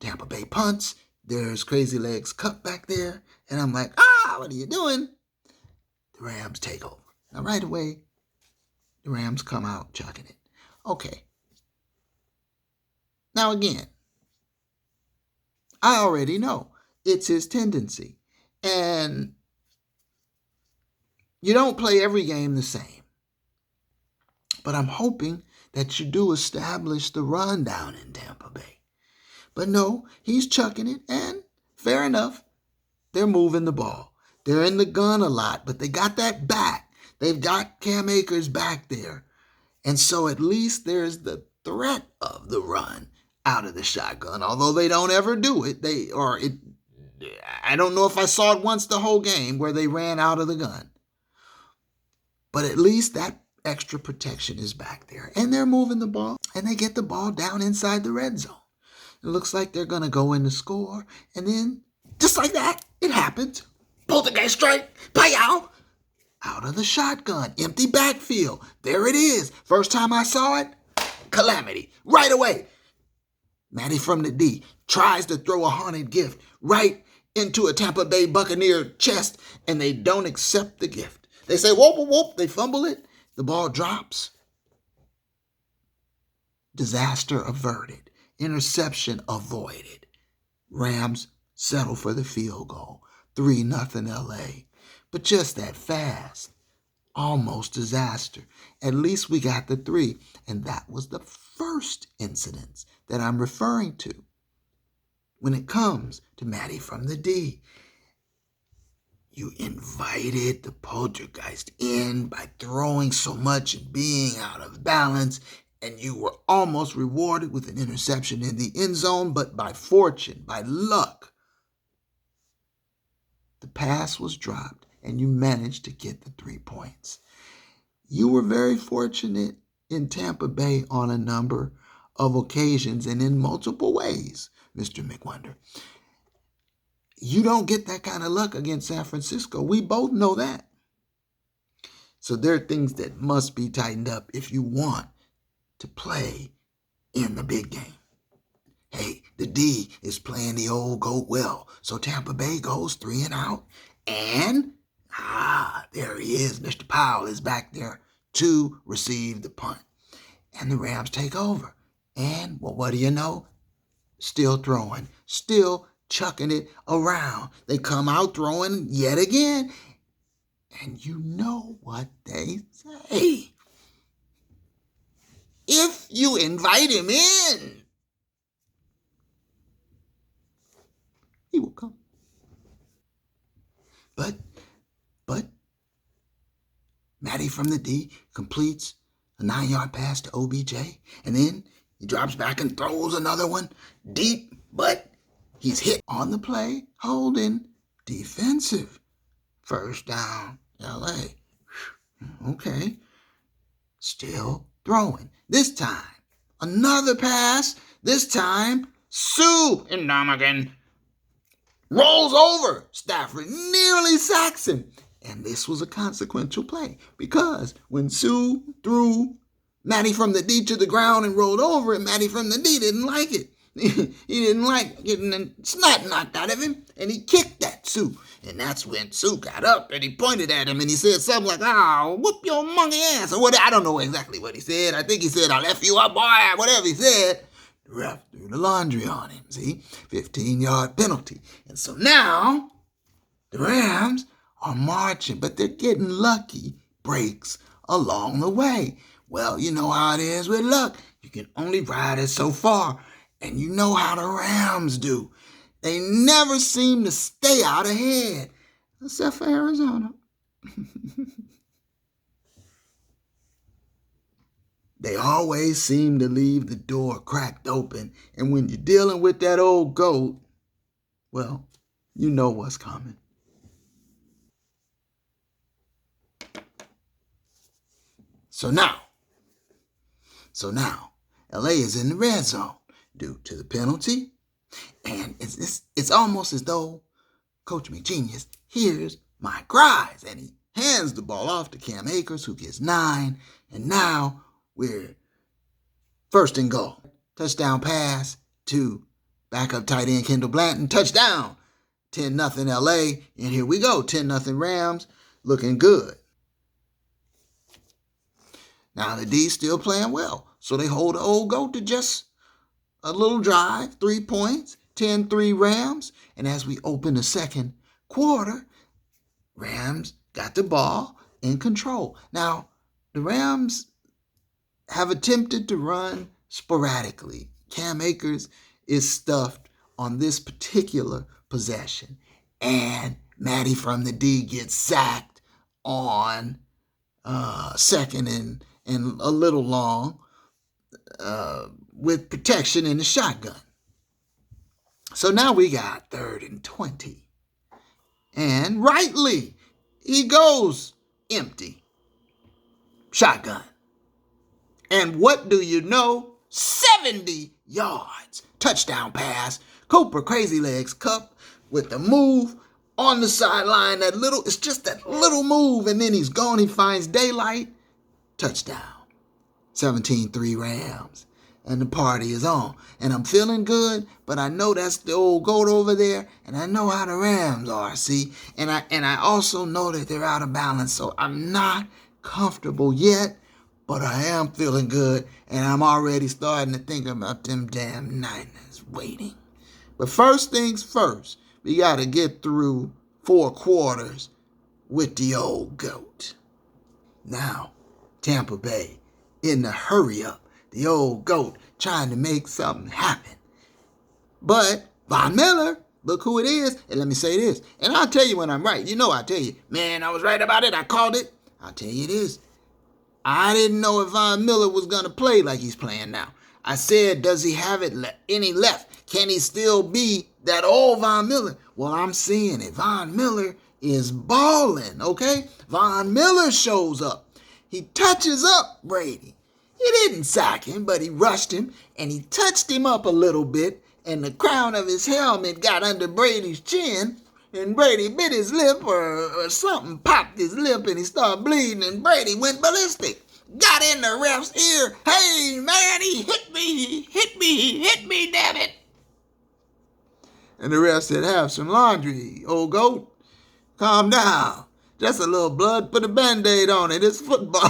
Tampa Bay punts. There's Crazy Legs Cup back there. And I'm like, what are you doing? The Rams take over. Now, right away, the Rams come out chucking it. Okay. Now, again, I already know it's his tendency. And you don't play every game the same. But I'm hoping that you do establish the run down in Tampa Bay. But no, he's chucking it, and fair enough, they're moving the ball. They're in the gun a lot, but they got that back. They've got Cam Akers back there. And so at least there's the threat of the run out of the shotgun, although they don't ever do it. I don't know if I saw it once the whole game where they ran out of the gun. But at least that extra protection is back there. And they're moving the ball, and they get the ball down inside the red zone. It looks like they're going to go in to score. And then, just like that, it happens. Poltergeist strike, payow, out of the shotgun, empty backfield. There it is. First time I saw it, calamity. Right away. Matty from the D tries to throw a haunted gift right into a Tampa Bay Buccaneer chest, and they don't accept the gift. They say, whoop, whoop, whoop. They fumble it. The ball drops. disaster averted. Interception avoided. Rams settle for the field goal. 3-0 LA. But just that fast. Almost disaster. At least we got the 3. And that was the first incident that I'm referring to when it comes to Maddie from the D. You invited the poltergeist in by throwing so much and being out of balance, and you were almost rewarded with an interception in the end zone, but by fortune, by luck, the pass was dropped, and you managed to get the 3 points. You were very fortunate in Tampa Bay on a number of occasions and in multiple ways, Mr. McWonder. You don't get that kind of luck against San Francisco. We both know that. So there are things that must be tightened up if you want to play in the big game. Hey, the D is playing the old goat well. So Tampa Bay goes 3 and out. And, there he is. Mr. Powell is back there to receive the punt. And the Rams take over. And, well, what do you know? Still throwing. Still chucking it around. They come out throwing yet again. And you know what they say. If you invite him in, he will come. But Matty from the D completes a 9-yard pass to OBJ. And then he drops back and throws another one deep, but he's hit on the play, holding defensive. First down, LA. Okay. Still throwing. This time, another pass. This time, Sue in Namagan rolls over Stafford, nearly sacks him. And this was a consequential play because when Sue threw Matty from the D to the ground and rolled over it, Matty from the D didn't like it. He didn't like getting the snot knocked out of him, and he kicked at Sue. And that's when Sue got up and he pointed at him and he said something like, whoop your monkey ass. Or what? I don't know exactly what he said. I think he said, I'll F you up, boy. Whatever he said. The ref threw the laundry on him, see? 15-yard penalty. And so now the Rams are marching, but they're getting lucky breaks along the way. Well, you know how it is with luck. You can only ride it so far. And you know how the Rams do. They never seem to stay out ahead, except for Arizona. They always seem to leave the door cracked open. And when you're dealing with that old goat, well, you know what's coming. So now, LA is in the red zone due to the penalty. And it's almost as though Coach McGenius hears my cries. And he hands the ball off to Cam Akers, who gets 9. And now we're first and goal. Touchdown pass to backup tight end Kendall Blanton. Touchdown. 10-0 LA. And here we go. 10-0 Rams. Looking good. Now the D's still playing well. So they hold the old goat to just a little drive, 3 points, 10-3 Rams. And as we open the second quarter, Rams got the ball in control. Now, the Rams have attempted to run sporadically. Cam Akers is stuffed on this particular possession. And Matty from the D gets sacked on second and a little long with protection in the shotgun. So now we got 3rd and 20. And rightly, he goes empty. Shotgun. And what do you know? 70 yards. Touchdown pass. Cooper Crazy Legs Cup with the move on the sideline. It's just that little move, and then he's gone. He finds daylight. Touchdown. 17-3 Rams. And the party is on. And I'm feeling good, but I know that's the old goat over there, and I know how the Rams are, see? And I also know that they're out of balance, so I'm not comfortable yet, but I am feeling good, and I'm already starting to think about them damn Niners waiting. But first things first, we got to get through 4 quarters with the old goat. Now, Tampa Bay, in the hurry up, the old goat trying to make something happen. But Von Miller, look who it is, and let me say this, and I'll tell you when I'm right. You know I'll tell you, man, I was right about it, I called it. I'll tell you this, I didn't know if Von Miller was going to play like he's playing now. I said, does he have any left? Can he still be that old Von Miller? Well, I'm seeing it. Von Miller is balling, okay? Von Miller shows up. He touches up Brady. He didn't sack him, but he rushed him, and he touched him up a little bit, and the crown of his helmet got under Brady's chin, and Brady bit his lip or something popped his lip, and he started bleeding, and Brady went ballistic. Got in the ref's ear. Hey, man, he hit me, damn it. And the ref said, have some laundry, old goat. Calm down. Just a little blood, put a Band-Aid on it. It's football.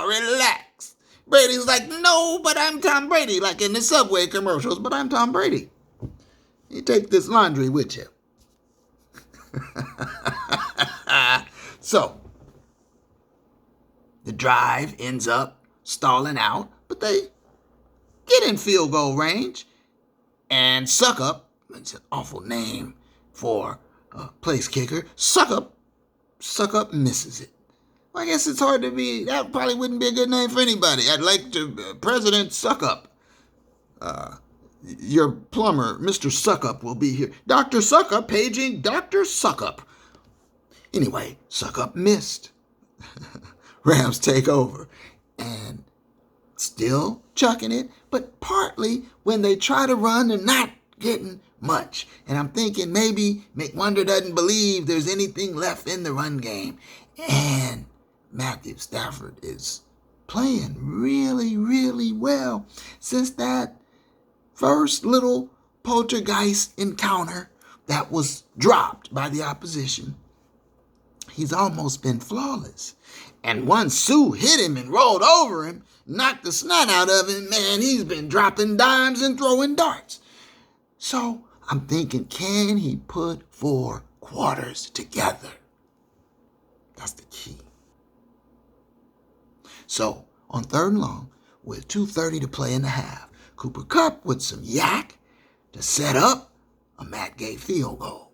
Relax. Brady's like, no, but I'm Tom Brady, like in the Subway commercials, but I'm Tom Brady. You take this laundry with you. So, the drive ends up stalling out, but they get in field goal range. And Suckup, it's an awful name for a place kicker, Suckup misses it. Well, I guess it's hard to be, that probably wouldn't be a good name for anybody. I'd like to, President Suckup. Your plumber, Mr. Suckup, will be here. Dr. Suckup, paging Dr. Suckup. Anyway, Suckup missed. Rams take over. And still chucking it, but partly when they try to run, they're not getting much. And I'm thinking maybe McWonder doesn't believe there's anything left in the run game. And Matthew Stafford is playing really, really well since that first little poltergeist encounter that was dropped by the opposition. He's almost been flawless. And once Sue hit him and rolled over him, knocked the snot out of him, man, he's been dropping dimes and throwing darts. So I'm thinking, can he put 4 quarters together? That's the key. So on 3rd and long, with 2:30 to play in the half, Cooper Kupp with some yak to set up a Matt Gay field goal.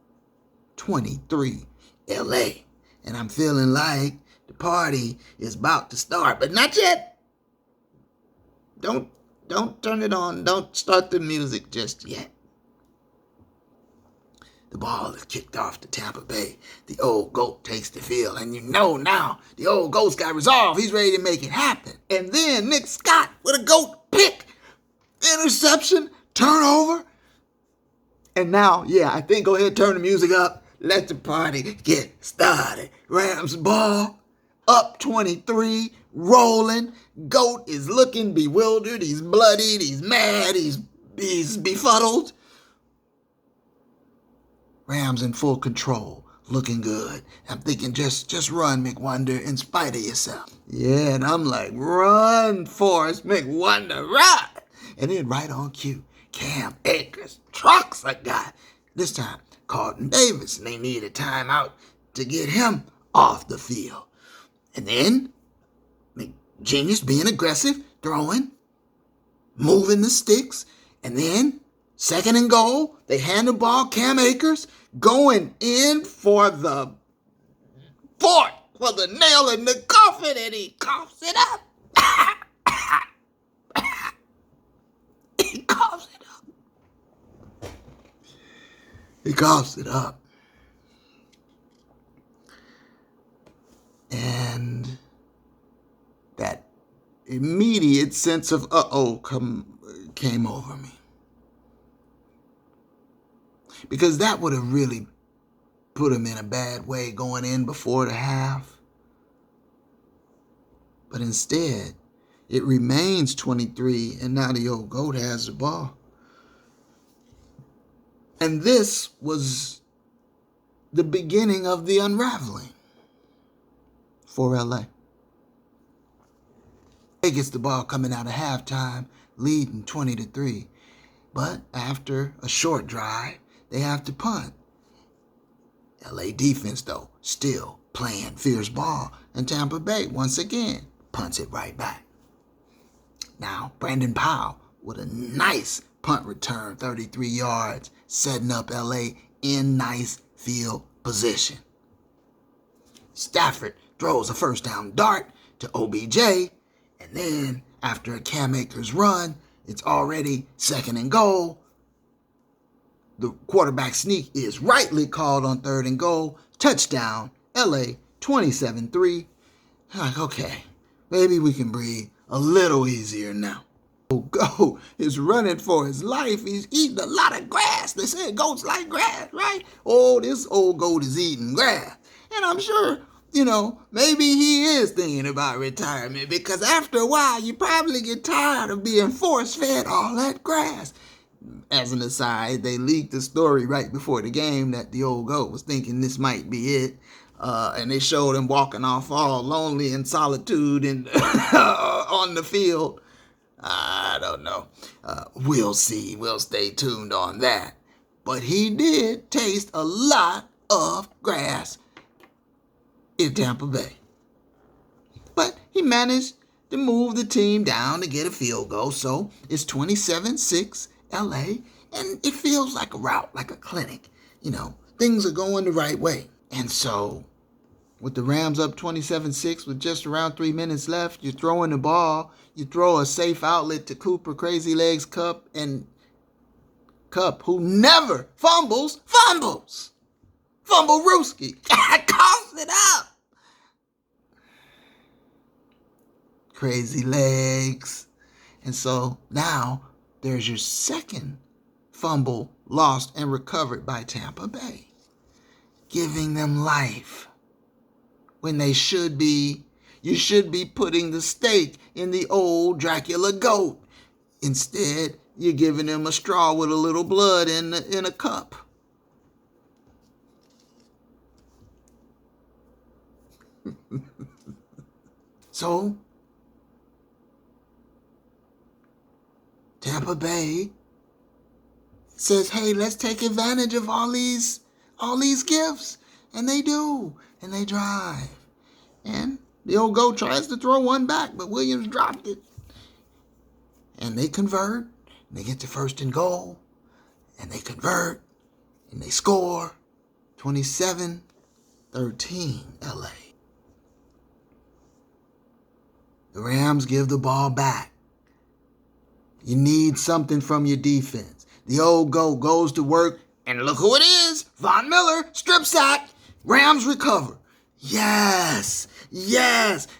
23 LA. And I'm feeling like the party is about to start, but not yet. Don't turn it on. Don't start the music just yet. The ball is kicked off to Tampa Bay. The old goat takes the field, and you know now the old goat's got resolve. He's ready to make it happen. And then Nick Scott with a goat pick, interception, turnover. And now, I think go ahead, turn the music up. Let the party get started. Rams ball, up 23, rolling. Goat is looking bewildered. He's bloodied. He's mad. He's befuddled. Rams in full control, looking good. I'm thinking, just run, McWonder, in spite of yourself. Yeah, and I'm like, run, Forrest McWonder, run! And then right on cue, Cam Akers trucks a guy. This time, Carlton Davis, and they need a timeout to get him off the field. And then, Genius being aggressive, throwing, moving the sticks, and then 2nd and goal, they hand the ball, Cam Akers going in for the fort, for the nail in the coffin, and he coughs it up. He coughs it up. He coughs it up. And that immediate sense of came over me. Because that would have really put him in a bad way going in before the half. But instead, it remains 23, and now the old goat has the ball. And this was the beginning of the unraveling for LA. He gets the ball coming out of halftime, leading 20-3. But after a short drive, they have to punt. LA defense, though, still playing fierce ball. And Tampa Bay, once again, punts it right back. Now, Brandon Powell with a nice punt return, 33 yards, setting up LA in nice field position. Stafford throws a first down dart to OBJ, and then after a Cam Akers run, it's already 2nd and goal. The quarterback sneak is rightly called on 3rd and goal. Touchdown, LA, 27-3. Like, okay, maybe we can breathe a little easier now. Old goat is running for his life. He's eating a lot of grass. They say goats like grass, right? Oh, this old goat is eating grass. And I'm sure, maybe he is thinking about retirement, because after a while, you probably get tired of being force-fed all that grass. As an aside, they leaked the story right before the game that the old goat was thinking this might be it. And they showed him walking off all lonely in solitude and on the field. I don't know. We'll see. We'll stay tuned on that. But he did taste a lot of grass in Tampa Bay. But he managed to move the team down to get a field goal. So it's 27-6 LA. And it feels like a route, like a clinic. Things are going the right way. And so, with the Rams up 27-6 with just around 3 minutes left, you're throwing the ball. You throw a safe outlet to Cooper Crazy Legs Cup, and Cup, who never fumbles. Fumble Rooski. Coughs it up. Crazy Legs. And so now there's your second fumble lost and recovered by Tampa Bay, giving them life when you should be putting the stake in the old Dracula goat. Instead, you're giving them a straw with a little blood in a cup. So, Tampa Bay says, hey, let's take advantage of all these gifts. And they do. And they drive. And the old goat tries to throw one back, but Williams dropped it. And they convert. And they get to 1st and goal. And they convert. And they score. 27-13 LA. The Rams give the ball back. You need something from your defense. The old goat goes to work, and look who it is. Von Miller, strip sack. Rams recover. Yes.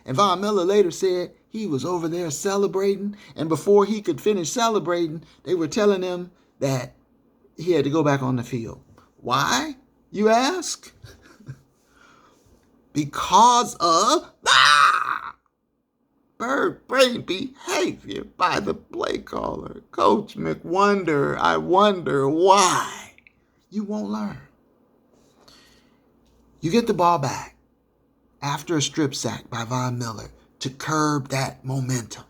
And Von Miller later said he was over there celebrating, and before he could finish celebrating, they were telling him that he had to go back on the field. Why, you ask? Because of bird brain behavior by the play caller. Coach McWonder, I wonder why. You won't learn. You get the ball back after a strip sack by Von Miller to curb that momentum.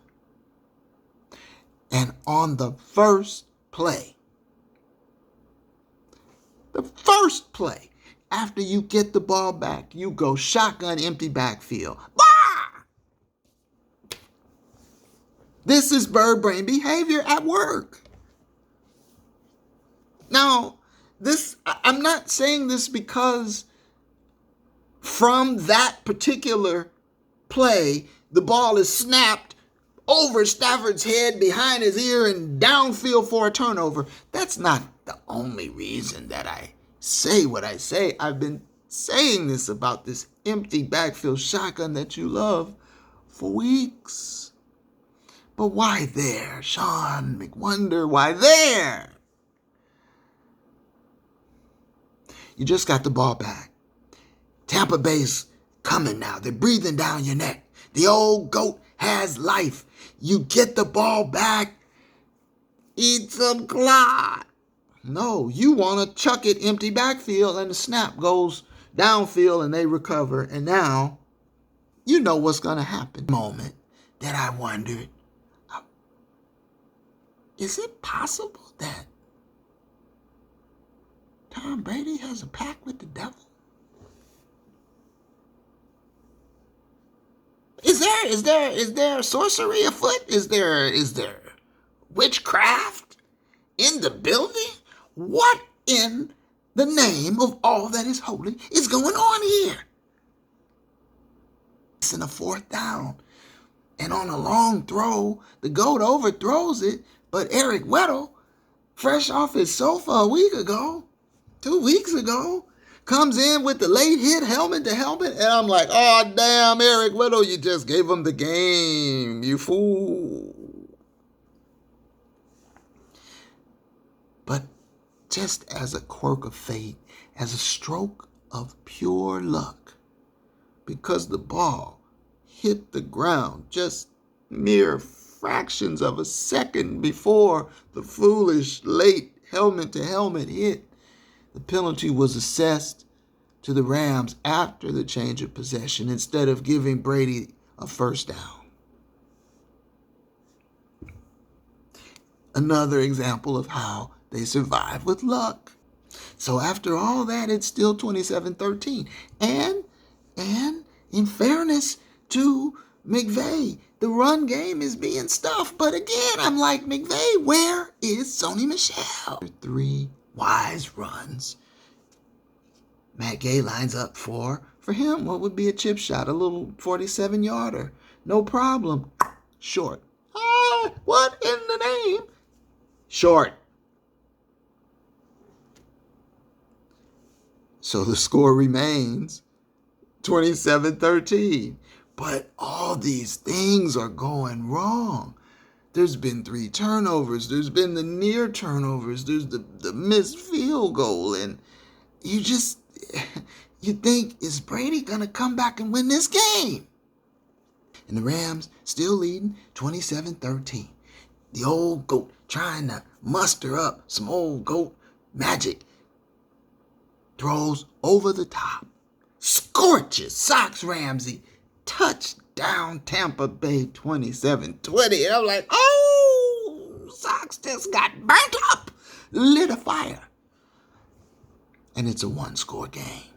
And on the first play, after you get the ball back, you go shotgun empty backfield. This is bird brain behavior at work. Now, I'm not saying this because from that particular play, the ball is snapped over Stafford's head, behind his ear, and downfield for a turnover. That's not the only reason that I say what I say. I've been saying this about this empty backfield shotgun that you love for weeks. But why there, Sean McWonder? Why there? You just got the ball back. Tampa Bay's coming now. They're breathing down your neck. The old goat has life. You get the ball back. Eat some clock. No, you want to chuck it empty backfield, and the snap goes downfield and they recover. And now you know what's going to happen. Moment. that I wondered, is it possible that Tom Brady has a pact with the devil? Is there sorcery afoot? Is there witchcraft in the building? What in the name of all that is holy is going on here? It's in a fourth down. And on a long throw, the GOAT overthrows it, but Eric Weddle, fresh off his sofa a week ago, 2 weeks ago, comes in with the late hit helmet to helmet, and I'm like, oh, damn, Eric Weddle, you just gave him the game, you fool. But just as a quirk of fate, as a stroke of pure luck, because the ball hit the ground just mere fractions of a second before the foolish late helmet-to-helmet hit, the penalty was assessed to the Rams after the change of possession instead of giving Brady a first down. Another example of how they survive with luck. So after all that, it's still 27-13. And in fairness to McVay, the run game is being stuffed. But again, I'm like, McVay, where is Sony Michel? 3 wise runs. Matt Gay lines up for him, what would be a chip shot, a little 47-yarder. No problem. Short. What in the name? Short. So the score remains 27-13. But all these things are going wrong. There's been 3 turnovers. There's been the near turnovers. There's the missed field goal. And you think, is Brady going to come back and win this game? And the Rams still leading 27-13. The old GOAT trying to muster up some old GOAT magic. Throws over the top. Scorches Sox Ramsey. Touchdown Tampa Bay 27-20. And I'm like, oh, Sox just got burnt up. Lit a fire. And it's a 1-score game.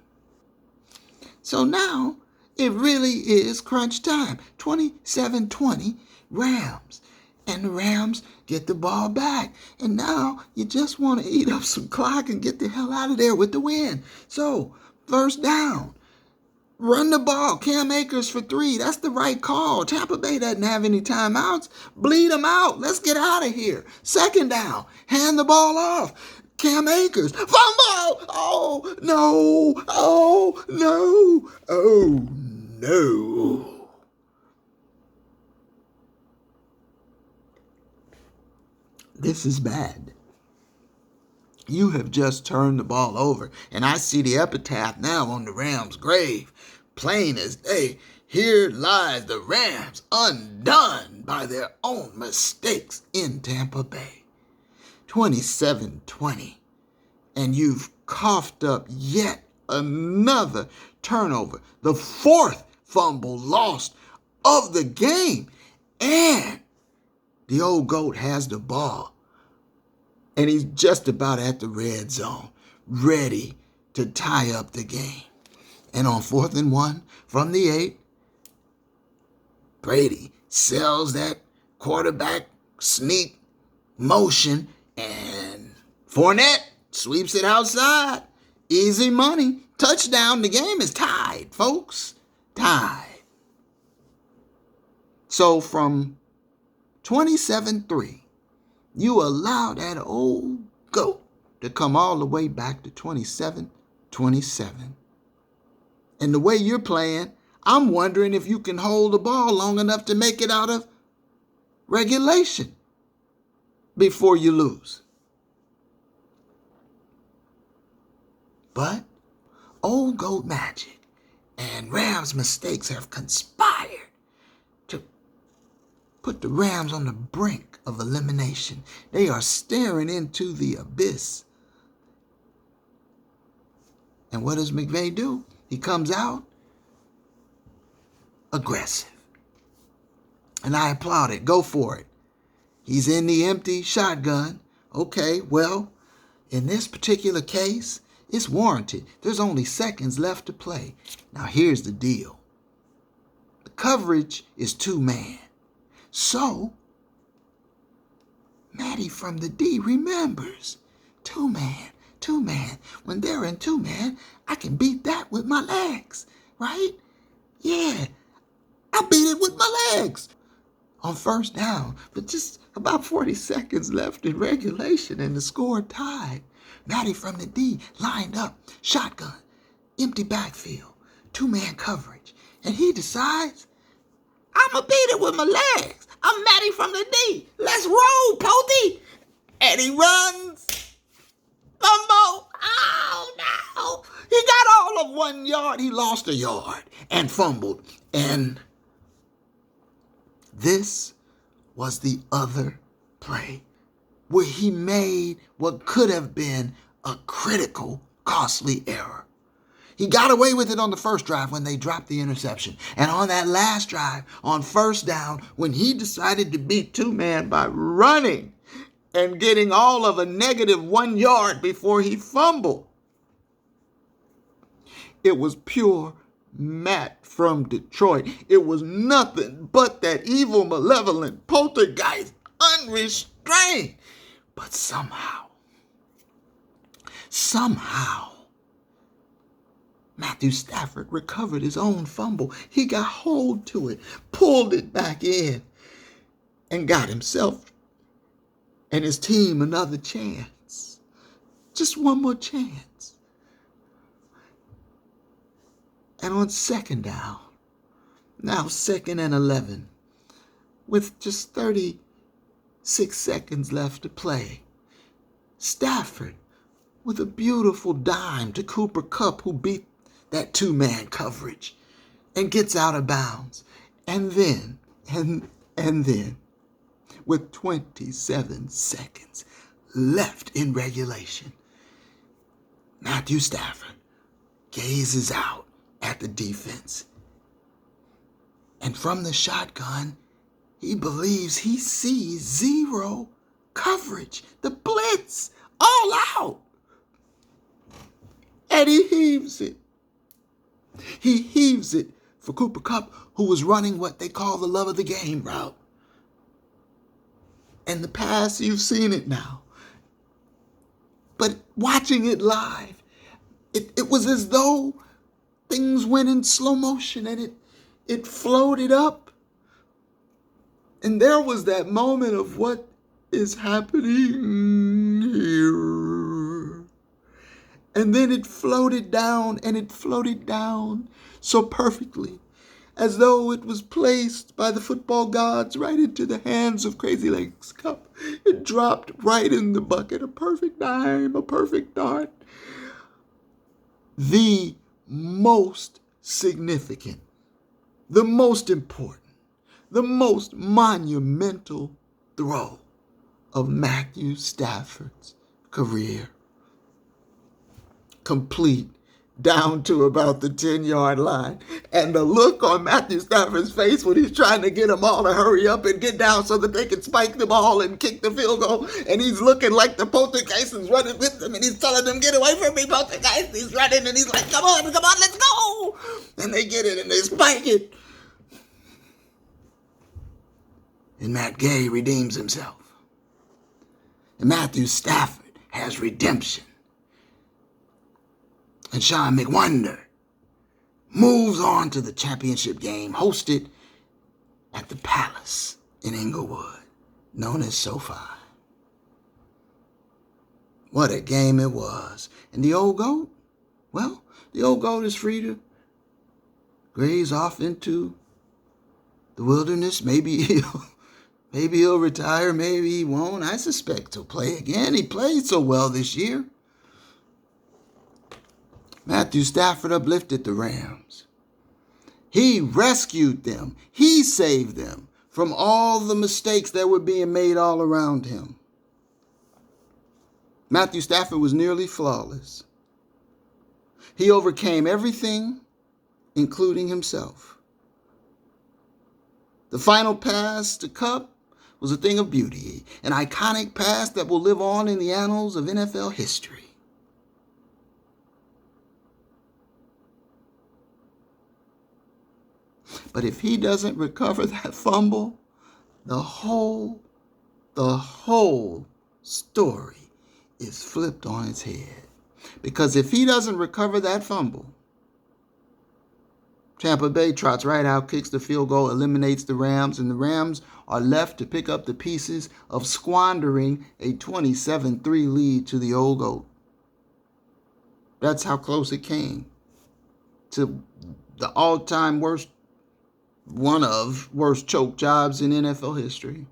So now it really is crunch time. 27-20 Rams. And the Rams get the ball back. And now you just want to eat up some clock and get the hell out of there with the win. So, first down. Run the ball. Cam Akers for 3. That's the right call. Tampa Bay doesn't have any timeouts. Bleed them out. Let's get out of here. Second down. Hand the ball off. Cam Akers. Fumble! Oh, no. Oh, no. Oh, no. This is bad. You have just turned the ball over, and I see the epitaph now on the Rams' grave. Plain as day, here lies the Rams undone by their own mistakes in Tampa Bay. 27-20, and you've coughed up yet another turnover, the 4th fumble lost of the game, and the old GOAT has the ball, and he's just about at the red zone, ready to tie up the game. And on 4th and 1 from the 8, Brady sells that quarterback sneak motion, and Fournette sweeps it outside. Easy money. Touchdown. The game is tied, folks. Tied. So from 27-3, you allow that old GOAT to come all the way back to 27-27. And the way you're playing, I'm wondering if you can hold the ball long enough to make it out of regulation before you lose. But old GOAT magic and Rams mistakes have conspired to put the Rams on the brink of elimination. They are staring into the abyss. And what does McVay do? He comes out aggressive. And I applaud it. Go for it. He's in the empty shotgun. Okay, well, in this particular case, it's warranted. There's only seconds left to play. Now here's the deal. The coverage is two-man. So, Maddie from the D remembers. Two-man. When they're in two-man, I can beat that with my legs, right? Yeah, I beat it with my legs. On first down, but just about 40 seconds left in regulation and the score tied. Maddie from the D lined up, shotgun, empty backfield, two-man coverage. And he decides, I'm going to beat it with my legs. I'm Maddie from the D. Let's roll, Potty. And he runs. Fumble. Oh, no. He got all of 1 yard. He lost a yard and fumbled. And this was the other play where he made what could have been a critical, costly error. He got away with it on the first drive when they dropped the interception. And on that last drive, on first down, when he decided to beat two-man by running and getting all of a negative 1 yard before he fumbled. It was pure Matt from Detroit. It was nothing but that evil, malevolent poltergeist, unrestrained. But somehow, Matthew Stafford recovered his own fumble. He got hold to it, pulled it back in, and got himself and his team another chance. Just one more chance. And on second down, now 2nd and 11, with just 36 seconds left to play, Stafford with a beautiful dime to Cooper Kupp, who beat that two-man coverage and gets out of bounds. And then, with 27 seconds left in regulation, Matthew Stafford gazes out at the defense. And from the shotgun, he believes he sees zero coverage, the blitz, all out. And he heaves it. He heaves it for Cooper Kupp, who was running what they call the love of the game route. And the pass, you've seen it now. But watching it live, it was as though things went in slow motion and it floated up. And there was that moment of what is happening here. And then it floated down, and it floated down so perfectly, as though it was placed by the football gods right into the hands of Crazy Legs Kupp. It dropped right in the bucket, a perfect dime, a perfect dart. The most significant, the most important, the most monumental throw of Matthew Stafford's career. Complete down to about the 10-yard line. And the look on Matthew Stafford's face when he's trying to get them all to hurry up and get down so that they can spike the ball and kick the field goal. And he's looking like the poltergeist is running with them. And he's telling them, get away from me, poltergeist. He's running and he's like, come on, let's go. And they get it and they spike it. And Matt Gay redeems himself. And Matthew Stafford has redemption. And Sean McWonder moves on to the championship game hosted at the Palace in Inglewood, known as SoFi. What a game it was. And the old GOAT? Well, the old GOAT is free to graze off into the wilderness. Maybe he'll retire, maybe he won't. I suspect he'll play again. He played so well this year. Matthew Stafford uplifted the Rams. He rescued them. He saved them from all the mistakes that were being made all around him. Matthew Stafford was nearly flawless. He overcame everything, including himself. The final pass to Cup was a thing of beauty, an iconic pass that will live on in the annals of NFL history. But if he doesn't recover that fumble, the whole story is flipped on its head. Because if he doesn't recover that fumble, Tampa Bay trots right out, kicks the field goal, eliminates the Rams, and the Rams are left to pick up the pieces of squandering a 27-3 lead to the old GOAT. That's how close it came to the all-time worst choke jobs in NFL history.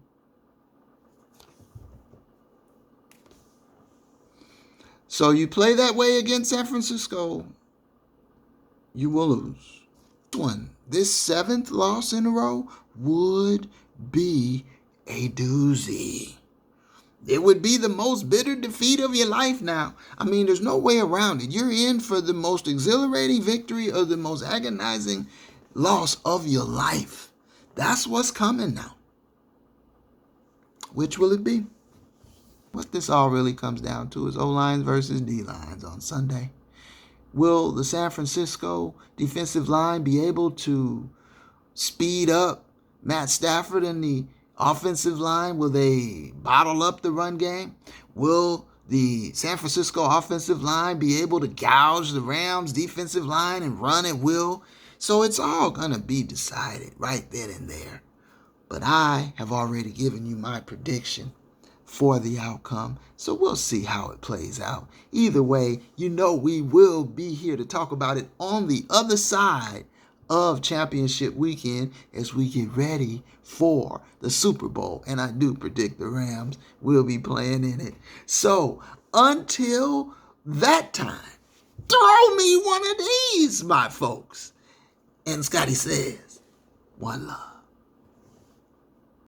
So you play that way against San Francisco, you will lose. This 7th loss in a row would be a doozy. It would be the most bitter defeat of your life now. I mean, there's no way around it. You're in for the most exhilarating victory or the most agonizing loss of your life. That's what's coming now. Which will it be? What this all really comes down to is O-lines versus D-lines on Sunday. Will the San Francisco defensive line be able to speed up Matt Stafford and the offensive line? Will they bottle up the run game? Will the San Francisco offensive line be able to gouge the Rams defensive line and run at will? So it's all going to be decided right then and there. But I have already given you my prediction for the outcome. So we'll see how it plays out. Either way, you know we will be here to talk about it on the other side of championship weekend as we get ready for the Super Bowl. And I do predict the Rams will be playing in it. So until that time, throw me one of these, my folks. And Scotty says, one love.